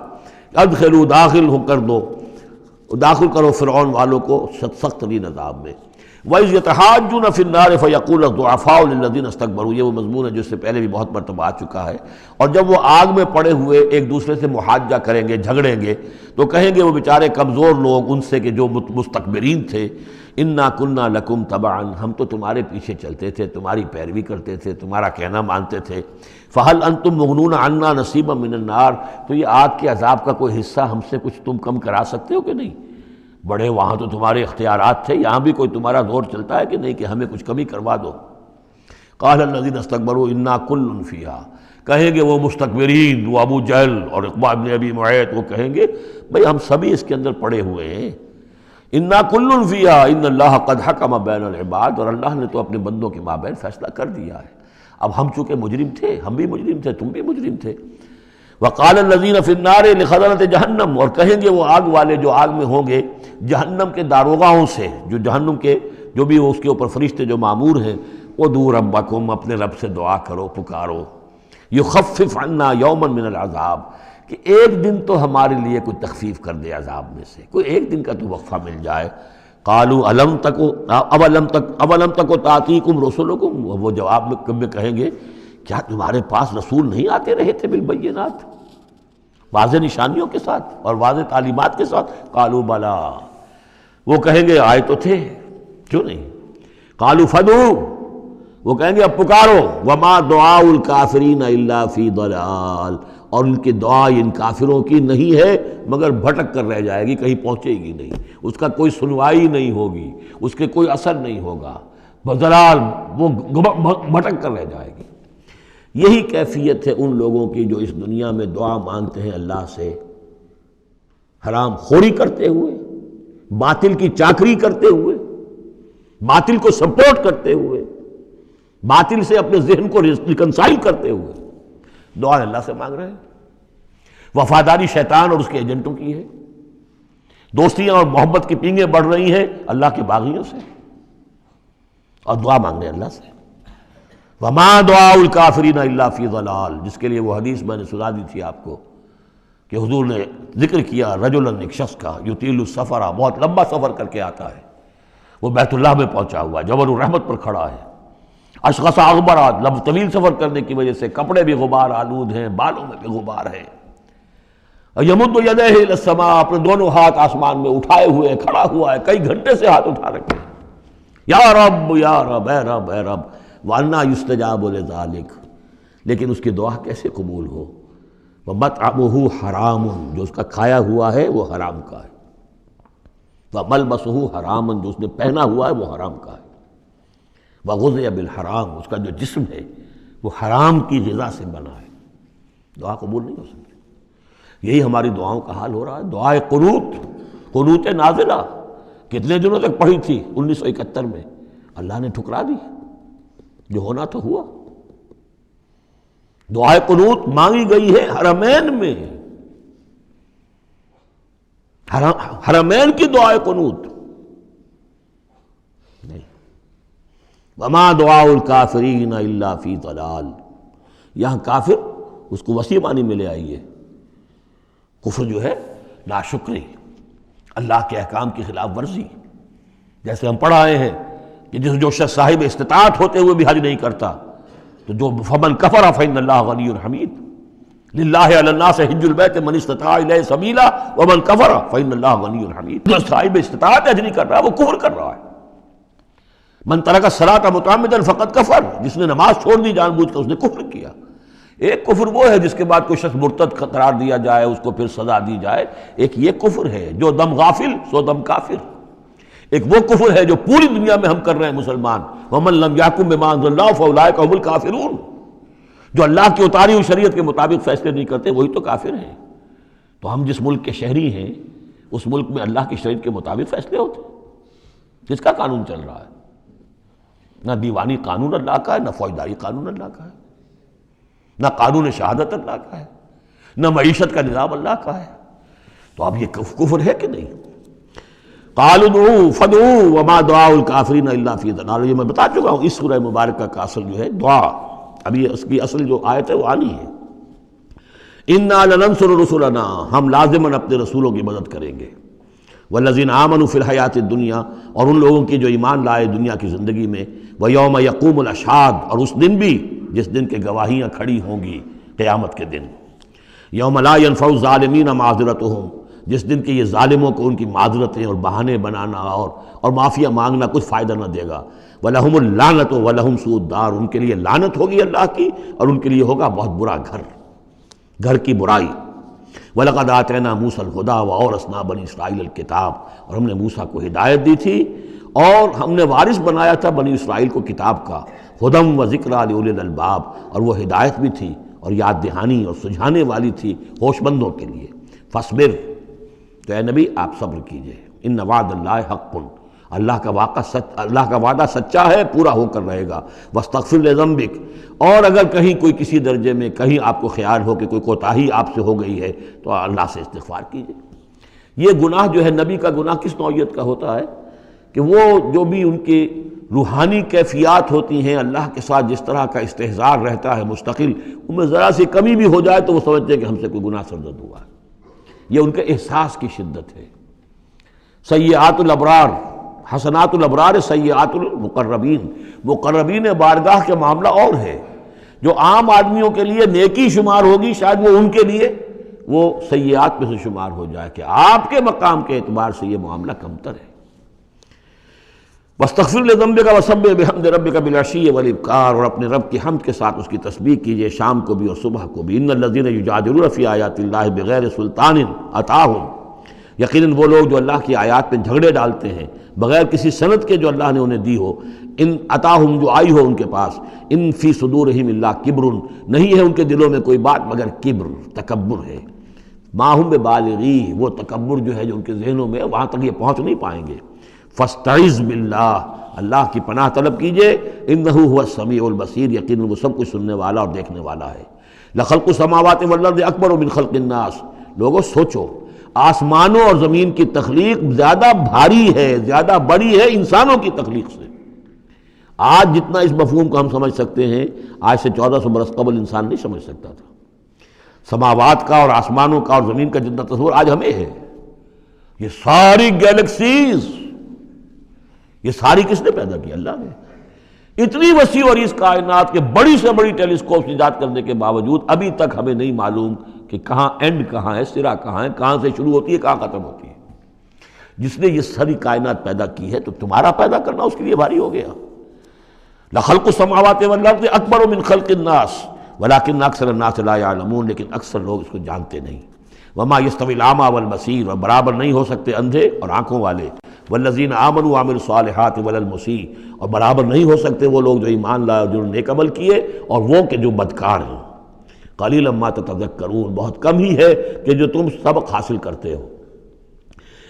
ادخلوا، داخل ہو کر دو، داخل کرو فرعون والوں کو سخت ترین عذاب میں. وَإِذْ يَتَحَاجُّونَ فِي النَّارِ فَيَقُولُ الضُّعَفَاءُ لِلَّذِينَ اسْتَكْبَرُوا. یہ وہ مضمون ہے جو اس سے پہلے بھی بہت مرتبہ آ چکا ہے. اور جب وہ آگ میں پڑے ہوئے ایک دوسرے سے محاجہ کریں گے، جھگڑیں گے، تو کہیں گے وہ بیچارے کمزور لوگ ان سے کہ جو مستکبرین تھے، اِنَّا كُنَّا لَكُمْ تَبَعًا. ہم تو تمہارے پیچھے چلتے تھے، تمہاری پیروی کرتے تھے، تمہارا کہنا مانتے تھے. فَهَلْ أَنْتُمْ مُغْنُونَ عَنَّا نَصِيبًا مِّنَ النَّارِ. تو یہ آگ کے عذاب کا کوئی حصہ ہم سے کچھ تم کم کرا سکتے ہو کہ نہیں؟ بڑے وہاں تو تمہارے اختیارات تھے، یہاں بھی کوئی تمہارا زور چلتا ہے کہ نہیں کہ ہمیں کچھ کمی کروا دو. قال الذین استکبروا انا کل فیہا. کہیں گے وہ مستکبرین، وہ ابو جہل اور عقبہ بن ابی معیط، وہ کہیں گے بھئی ہم سبھی اس کے اندر پڑے ہوئے ہیں. انا کل فیہا ان اللہ قد حکم بین العباد. اور اللہ نے تو اپنے بندوں کے مابین فیصلہ کر دیا ہے. اب ہم چونکہ مجرم تھے، ہم بھی مجرم تھے، تم بھی مجرم تھے. وقال الذین فی النار لخزنۃ جہنم. اور کہیں گے وہ آگ والے جو آگ میں ہوں گے جہنم کے داروغاؤں سے، جو جہنم کے جو بھی اس کے اوپر فرشتے جو مامور ہیں، ادعوا ربکم، اپنے رب سے دعا کرو، پکارو، یخفف عنا یوما من العذاب، کہ ایک دن تو ہمارے لیے کوئی تخفیف کر دے عذاب میں سے، کوئی ایک دن کا تو وقفہ مل جائے. قالوا اولم تک تاتیکم رسلکم. وہ جواب میں کہیں گے کیا تمہارے پاس رسول نہیں آتے رہے تھے بالبینات، واضح نشانیوں کے ساتھ اور واضح تعلیمات کے ساتھ؟ قالوا بلا. وہ کہیں گے آئے تو تھے، کیوں نہیں؟ قالوا فدعوا. وہ کہیں گے اب پکارو. وما دعاء الکافرین الا فی ضلال. اور ان کی دعا ان کافروں کی نہیں ہے مگر بھٹک کر رہ جائے گی، کہیں پہنچے گی نہیں، اس کا کوئی سنوائی نہیں ہوگی، اس کے کوئی اثر نہیں ہوگا، بضلال، وہ بھٹک کر رہ جائے گی. یہی کیفیت ہے ان لوگوں کی جو اس دنیا میں دعا مانگتے ہیں اللہ سے، حرام خوری کرتے ہوئے، باطل کی چاکری کرتے ہوئے، باطل کو سپورٹ کرتے ہوئے، باطل سے اپنے ذہن کو ریکنسائل کرتے ہوئے دعا اللہ سے مانگ رہے ہیں. وفاداری شیطان اور اس کے ایجنٹوں کی ہے، دوستیاں اور محبت کی پینگیں بڑھ رہی ہیں اللہ کے باغیوں سے، اور دعا مانگ رہے اللہ سے۔ وَمَا دُعَاءُ الْكَافِرِينَ إِلَّا فِي ضَلَالٍ، جس کے لیے وہ حدیث میں نے سنا دی تھی آپ کو کہ حضور نے ذکر کیا رجلاً، ایک شخص کا، یطیل السفر، بہت لمبا سفر کر کے آتا ہے، وہ بیت اللہ میں پہنچا ہوا ہے، جبل الرحمت پر کھڑا ہے، اشخص اغبر، لمبا طویل سفر کرنے کی وجہ سے کپڑے بھی غبار آلود ہیں، بالوں میں بھی غبار ہے، یمد یدیہ الی السماء، اپنے دونوں ہاتھ آسمان میں اٹھائے ہوئے کھڑا ہوا ہے، کئی گھنٹے سے ہاتھ اٹھا رکھے ہیں، یا رب یا رب، اے رب اے رب، وَأَنَّا يُسْتَجَابُ لِذَلِكَ، لیکن اس کی دعا کیسے قبول ہو؟ وَمَطْعَمُهُ حَرَامٌ، جو اس کا کھایا ہوا ہے وہ حرام کا ہے، وَمَلْبَسُهُ حَرَامٌ، جو اس نے پہنا ہوا ہے وہ حرام کا ہے، وَغُذِيَ بِالْحَرَام، اس کا جو جسم ہے وہ حرام کی غذا سے بنا ہے، دعا قبول نہیں ہو سکتی۔ یہی ہماری دعاؤں کا حال ہو رہا ہے۔ دعائے قنوت، قنوت نازلہ کتنے دنوں تک پڑھی تھی 1971 میں، اللہ نے ٹھکرا دی، جو ہونا تو ہوا۔ دعائے قنوت مانگی گئی ہے حرمین میں، حرمین کی دعائے قنوت نہیں۔ وما دعاء الکافرین الا فی ضلال، یہاں کافر اس کو وسیع معنی میں لے آئیے، کفر جو ہے ناشکری، اللہ کے احکام کی خلاف ورزی، جیسے ہم پڑھ آئے ہیں کہ جو شخص صاحب استطاعت ہوتے ہوئے بھی حج نہیں کرتا، تو جو فمن کفر فإن اللہ غنی حمید، للہ علی الناس حج البیت من استطاع الیہ سبیلا ومن کفر فإن اللہ غنی حمید، جو صاحب استطاعت حج نہیں کر رہا وہ کفر کر رہا ہے۔ من ترک الصلاۃ متعمدا فقد کفر، جس نے نماز چھوڑ دی جان بوجھ کر اس نے کفر کیا۔ ایک کفر وہ ہے جس کے بعد کوئی شخص مرتد قرار دیا جائے، اس کو پھر سزا دی جائے، ایک یہ کفر ہے جو دم غافل سو دم کافر، ایک وہ کفر ہے جو پوری دنیا میں ہم کر رہے ہیں مسلمان، وَمَن لَمْ يَحْكُم بِمَا أَنزَلَ اللَّهُ فَأُولَٰئِكَ هُمُ الْكَافِرُونَ، جو اللہ کی اتاری ہوئی شریعت کے مطابق فیصلے نہیں کرتے وہی تو کافر ہیں۔ تو ہم جس ملک کے شہری ہیں اس ملک میں اللہ کی شریعت کے مطابق فیصلے ہوتے ہیں، جس کا قانون چل رہا ہے، نہ دیوانی قانون اللہ کا ہے، نہ فوجداری قانون اللہ کا ہے، نہ قانون شہادت اللہ کا ہے، نہ معیشت کا نظام اللہ کا ہے۔ تو اب یہ کفر ہے کہ نہیں؟ قالوا ادعوا فادعوا وما دعاء الکافرین الا فی ضلال، یہ میں بتا چکا ہوں، اس سورہ مبارکہ کا اصل جو ہے دعا، ابھی اس کی اصل جو آیت ہے وہ آنی ہے۔ انا لننصر رسلنا، ہم لازماً اپنے رسولوں کی مدد کریں گے، والذین آمنوا فی الحیات الدنیا، اور ان لوگوں کی جو ایمان لائے دنیا کی زندگی میں، ویوم یقوم الاشہاد، اور اس دن بھی جس دن کے گواہیاں کھڑی ہوں گی قیامت کے دن، یوم لا ینفع الظالمین معذرتہم، جس دن کے یہ ظالموں کو ان کی معذرتیں اور بہانے بنانا اور معافیہ مانگنا کچھ فائدہ نہ دے گا، وَلَهُمُ اللَّعْنَةُ وَلَهُمْ سُوءُ الدَّارِ، ان کے لیے لعنت ہوگی اللہ کی اور ان کے لیے ہوگا بہت برا گھر کی برائی۔ وَلَقَدْ آتَيْنَا مُوسَى الْهُدَىٰ وَأَوْرَثْنَا بَنِي إِسْرَائِيلَ الْكِتَابَ، اور ہم نے موسیٰ کو ہدایت دی تھی اور ہم نے وارث بنایا تھا بنی اسرائیل کو کتاب کا، ہدی وذکریٰ لأولی الالباب، اور وہ ہدایت بھی تھی اور یاد دہانی اور سجھانے والی تھی ہوش مندوں کے لیے۔ فاصبر، تو اے نبی آپ صبر کیجئے، ان وعد اللہ حق، اللہ کا وعدہ سچا ہے، پورا ہو کر رہے گا۔ واستغفر لذنبک، اور اگر کہیں کوئی کسی درجے میں کہیں آپ کو خیال ہو کہ کوئی کوتاہی آپ سے ہو گئی ہے تو اللہ سے استغفار کیجئے۔ یہ گناہ جو ہے نبی کا گناہ کس نوعیت کا ہوتا ہے کہ وہ جو بھی ان کی روحانی کیفیات ہوتی ہیں اللہ کے ساتھ جس طرح کا استحضار رہتا ہے مستقل، ان میں ذرا سی کمی بھی ہو جائے تو وہ سمجھتے ہیں کہ ہم سے کوئی گناہ سرزد ہوا ہے، یہ ان کے احساس کی شدت ہے۔ سیئات الابرار حسنات الابرار سیئات المقربین، مقربین بارگاہ کے معاملہ اور ہے، جو عام آدمیوں کے لیے نیکی شمار ہوگی شاید وہ ان کے لیے وہ سیئات میں سے شمار ہو جائے کہ آپ کے مقام کے اعتبار سے یہ معاملہ کمتر ہے۔ واستغفر لذنبک وسبح بحمد ربک بالعشی والابکار، اور اپنے رب کی حمد کے ساتھ اس کی تسبیح کیجئے شام کو بھی اور صبح کو بھی۔ ان الذین یجادلون فی آیات اللہ بغیر سلطان اتاہم، یقیناً وہ لوگ جو اللہ کی آیات پہ جھگڑے ڈالتے ہیں بغیر کسی سند کے جو اللہ نے انہیں دی ہو، ان اتاہم جو آئی ہو ان کے پاس، ان فی صدورہم الا کبر، نہیں ہے ان کے دلوں میں کوئی بات مگر کبر، تکبر ہے۔ ما ہم ببالغی، وہ تکبر جو ہے جو ان کے ذہنوں میں وہاں تک یہ پہنچ نہیں پائیں گے۔ فاستعذ باللہ، اللہ کی پناہ طلب کیجئے، انہ هو السمیع البصیر، یقیناً وہ سب کچھ سننے والا اور دیکھنے والا ہے۔ لخلق السماوات والارض اکبر من خلق الناس، لوگوں سوچو آسمانوں اور زمین کی تخلیق زیادہ بھاری ہے، زیادہ بڑی ہے انسانوں کی تخلیق سے۔ آج جتنا اس مفہوم کو ہم سمجھ سکتے ہیں، آج سے 1400 برس قبل انسان نہیں سمجھ سکتا تھا۔ سماوات کا اور آسمانوں کا اور زمین کا جتنا تصور آج ہمیں ہے، یہ ساری گیلیکسیز، یہ ساری کس نے پیدا کی؟ اللہ نے۔ اتنی وسیع اور اس کائنات کے بڑی سے بڑی ٹیلیسکوپ ایجاد کرنے کے باوجود ابھی تک ہمیں نہیں معلوم کہ کہاں اینڈ کہاں ہے، سرا کہاں ہے، کہاں سے شروع ہوتی ہے، کہاں ختم ہوتی ہے۔ جس نے یہ ساری کائنات پیدا کی ہے تو تمہارا پیدا کرنا اس کے لیے بھاری ہو گیا۔ لخلق السماوات والارض اکبر من خلق الناس ولکن اکثر الناس لا یعلمون، لیکن اکثر لوگ اس کو جانتے نہیں۔ وما یستوی الاعمی والبصیر، اور برابر نہیں ہو سکتے اندھے اور آنکھوں والے، والذین آمنوا وعملوا الصالحات ولا المسیء، اور برابر نہیں ہو سکتے وہ لوگ جو ایمان لائے اور جنہوں نے نیک عمل کیے اور وہ کہ جو بدکار ہیں۔ قلیلا ما تتذکرون، بہت کم ہی ہے کہ جو تم سبق حاصل کرتے ہو۔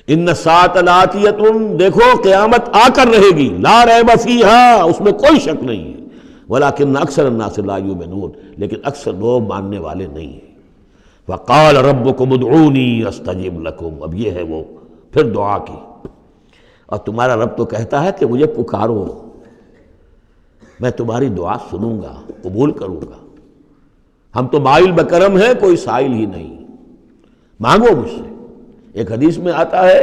ان الساعۃ لآتیۃ، دیکھو قیامت آ کر رہے گی، لا ریب فیہا، اس میں کوئی شک نہیں ہے، ولکن اکثر الناس لا یؤمنون، لیکن اکثر لوگ ماننے والے نہیں ہیں۔ وقال ربکم ادعونی استجب لکم، اب یہ ہے وہ پھر دعا کی، اور تمہارا رب تو کہتا ہے کہ مجھے پکارو، میں تمہاری دعا سنوں گا، قبول کروں گا۔ ہم تو مائل بکرم ہیں، کوئی سائل ہی نہیں، مانگو مجھ سے۔ ایک حدیث میں آتا ہے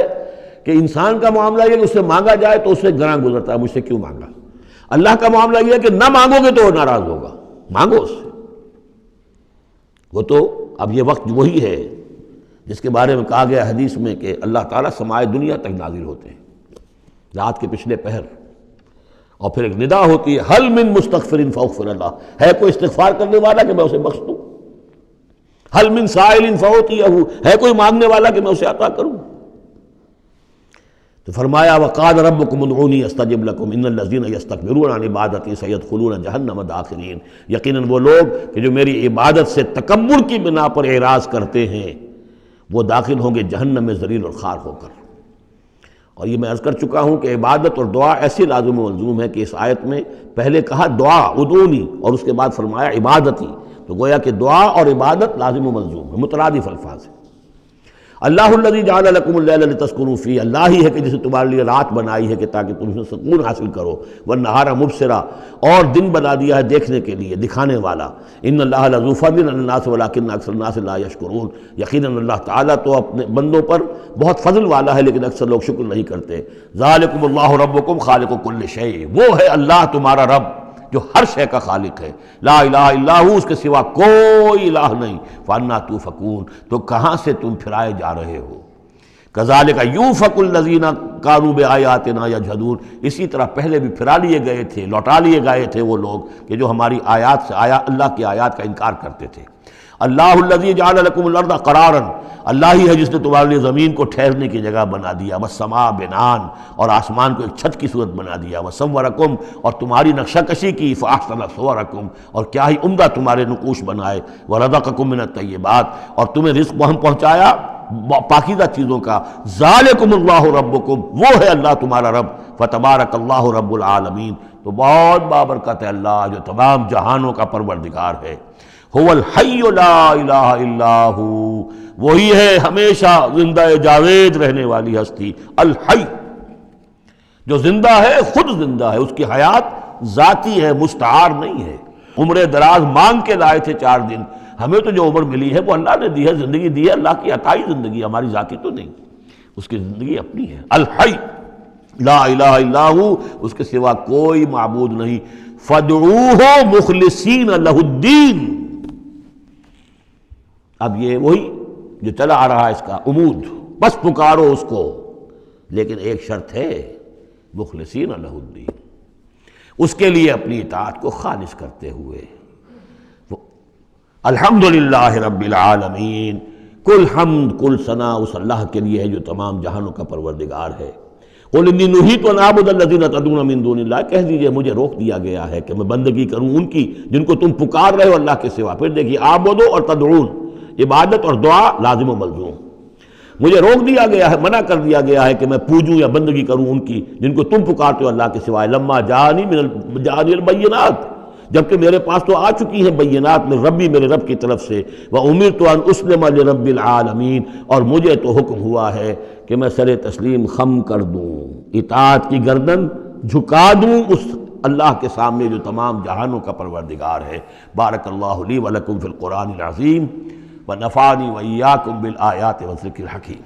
کہ انسان کا معاملہ یہ کہ اس سے مانگا جائے تو اس سے گراں گزرتا ہے، مجھ سے کیوں مانگا۔ اللہ کا معاملہ یہ ہے کہ نہ مانگو گے تو وہ ناراض ہوگا، مانگو اس سے۔ وہ تو اب یہ وقت وہی ہے جس کے بارے میں کہا گیا حدیث میں کہ اللہ تعالیٰ سمائے دنیا تک نازل ہوتے ہیں رات کے پچھلے پہر، اور پھر ایک ندا ہوتی ہے حل من مستغفر فاغفر اللہ، ہے کوئی استغفار کرنے والا کہ میں اسے بخش دوں، حل من سائل فاعطیہ، ہے کوئی مانگنے والا کہ میں اسے عطا کروں۔ تو فرمایا وقال ربکم ادعونی استجب لکم ان الذین یستکبرون عن عبادتی سیدخلون جہنم داخرین، یقیناً وہ لوگ کہ جو میری عبادت سے تکبر کی بنا پر اعراض کرتے ہیں وہ داخل ہوں گے جہنم میں ذلیل اور خوار ہو کر۔ اور یہ میں عرض کر چکا ہوں کہ عبادت اور دعا ایسی لازم و ملزوم ہے کہ اس آیت میں پہلے کہا دعا ادعونی اور اس کے بعد فرمایا عبادتی، تو گویا کہ دعا اور عبادت لازم و ملزوم ہے، مترادف الفاظ ہیں۔ اللہ الذی جعل لکم اللیل لتسکنوا فیہ، اللہ ہی ہے کہ جسے تمہارے لیے رات بنائی ہے کہ تاکہ تم اس میں سکون حاصل کرو، والنہار مبصرا، اور دن بنا دیا ہے دیکھنے کے لیے، دکھانے والا۔ ان اللہ لذو فضل علی الناس ولکن اکثر الناس لا یشکرون، یقیناً اللہ تعالیٰ تو اپنے بندوں پر بہت فضل والا ہے لیکن اکثر لوگ شکر نہیں کرتے۔ ذالکم اللہ ربکم خالق کل شیء، وہ ہے اللہ تمہارا رب جو ہر شے کا خالق ہے، لا الہ الا ہو، اس کے سوا کوئی الہ نہیں، فانا توفکون، تو کہاں سے تم پھرائے جا رہے ہو۔ کذالک یوفک الذین کانوا بآیاتنا یجحدون، اسی طرح پہلے بھی پھرا لیے گئے تھے، لوٹا لیے گئے تھے وہ لوگ کہ جو ہماری آیات سے اللہ کی آیات کا انکار کرتے تھے۔ اللہ الذی جعل لکم الارض قرارا، اللہ ہی ہے جس نے تمہارے لیے زمین کو ٹھہرنے کی جگہ بنا دیا، والسماء بناء، اور آسمان کو ایک چھت کی صورت بنا دیا، وصورکم، اور تمہاری نقشہ کشی کی، فاحسن صورکم، اور کیا ہی عمدہ تمہارے نقوش بنائے، ورزقکم من الطیبات، اور تمہیں رزق ہم پہنچایا پاکیزہ چیزوں کا۔ ذالکم اللہ ربکم، وہ ہے اللہ تمہارا رب، فتبارک اللہ رب العالمین، تو بہت بابرکت ہے اللہ جو تمام جہانوں کا پروردگار ہے۔ هو الحی لا الہ الا ہو، وہی ہے ہمیشہ زندہ جاوید رہنے والی ہستی، الحی، جو زندہ ہے، خود زندہ ہے، اس کی حیات ذاتی ہے، مستعار نہیں ہے۔ عمر دراز مانگ کے لائے تھے 4 دن، ہمیں تو جو عمر ملی ہے وہ اللہ نے دی ہے، زندگی دی ہے، اللہ کی عطائی زندگی، ہماری ذاتی تو نہیں، اس کی زندگی اپنی ہے۔ الحی لا الہ الا ہو، اس کے سوا کوئی معبود نہیں، فادعوہ مخلصین لہ الدین۔ اب یہ وہی جو چلا آ رہا ہے اس کا عمود، بس پکارو اس کو، لیکن ایک شرط ہے، مخلصین لہ الدین، اس کے لیے اپنی اطاعت کو خالص کرتے ہوئے۔ الحمدللہ رب العالمین، کل حمد کل ثنا اس اللہ کے لیے ہے جو تمام جہانوں کا پروردگار ہے۔ قل انی نہیت ان اعبد الذین تدعون من دون اللہ، کہہ دیجئے مجھے روک دیا گیا ہے کہ میں بندگی کروں ان کی جن کو تم پکار رہے ہو اللہ کے سوا۔ پھر دیکھیے اعبدو اور تدعون، عبادت اور دعا لازم و ملزوم۔ مجھے روک دیا گیا ہے، منع کر دیا گیا ہے کہ میں پوجوں یا بندگی کروں ان کی جن کو تم پکارتے ہو اللہ کے سوائے۔ لما جانی البینات، جبکہ میرے پاس تو آ چکی ہیں بینات من ربی، میرے رب کی طرف سے، وَأُمِرْتُ أَنْ أُسْلِمَ لِرَبِّ الْعَالَمِينَ، اور مجھے تو حکم ہوا ہے کہ میں سر تسلیم خم کر دوں، اطاعت کی گردن جھکا دوں اس اللہ کے سامنے جو تمام جہانوں کا پروردگار ہے۔ بارک اللہ لی ولکم فی القرآن العظیم ونفعنی وإیاکم بالآیات والذکر الحکیم۔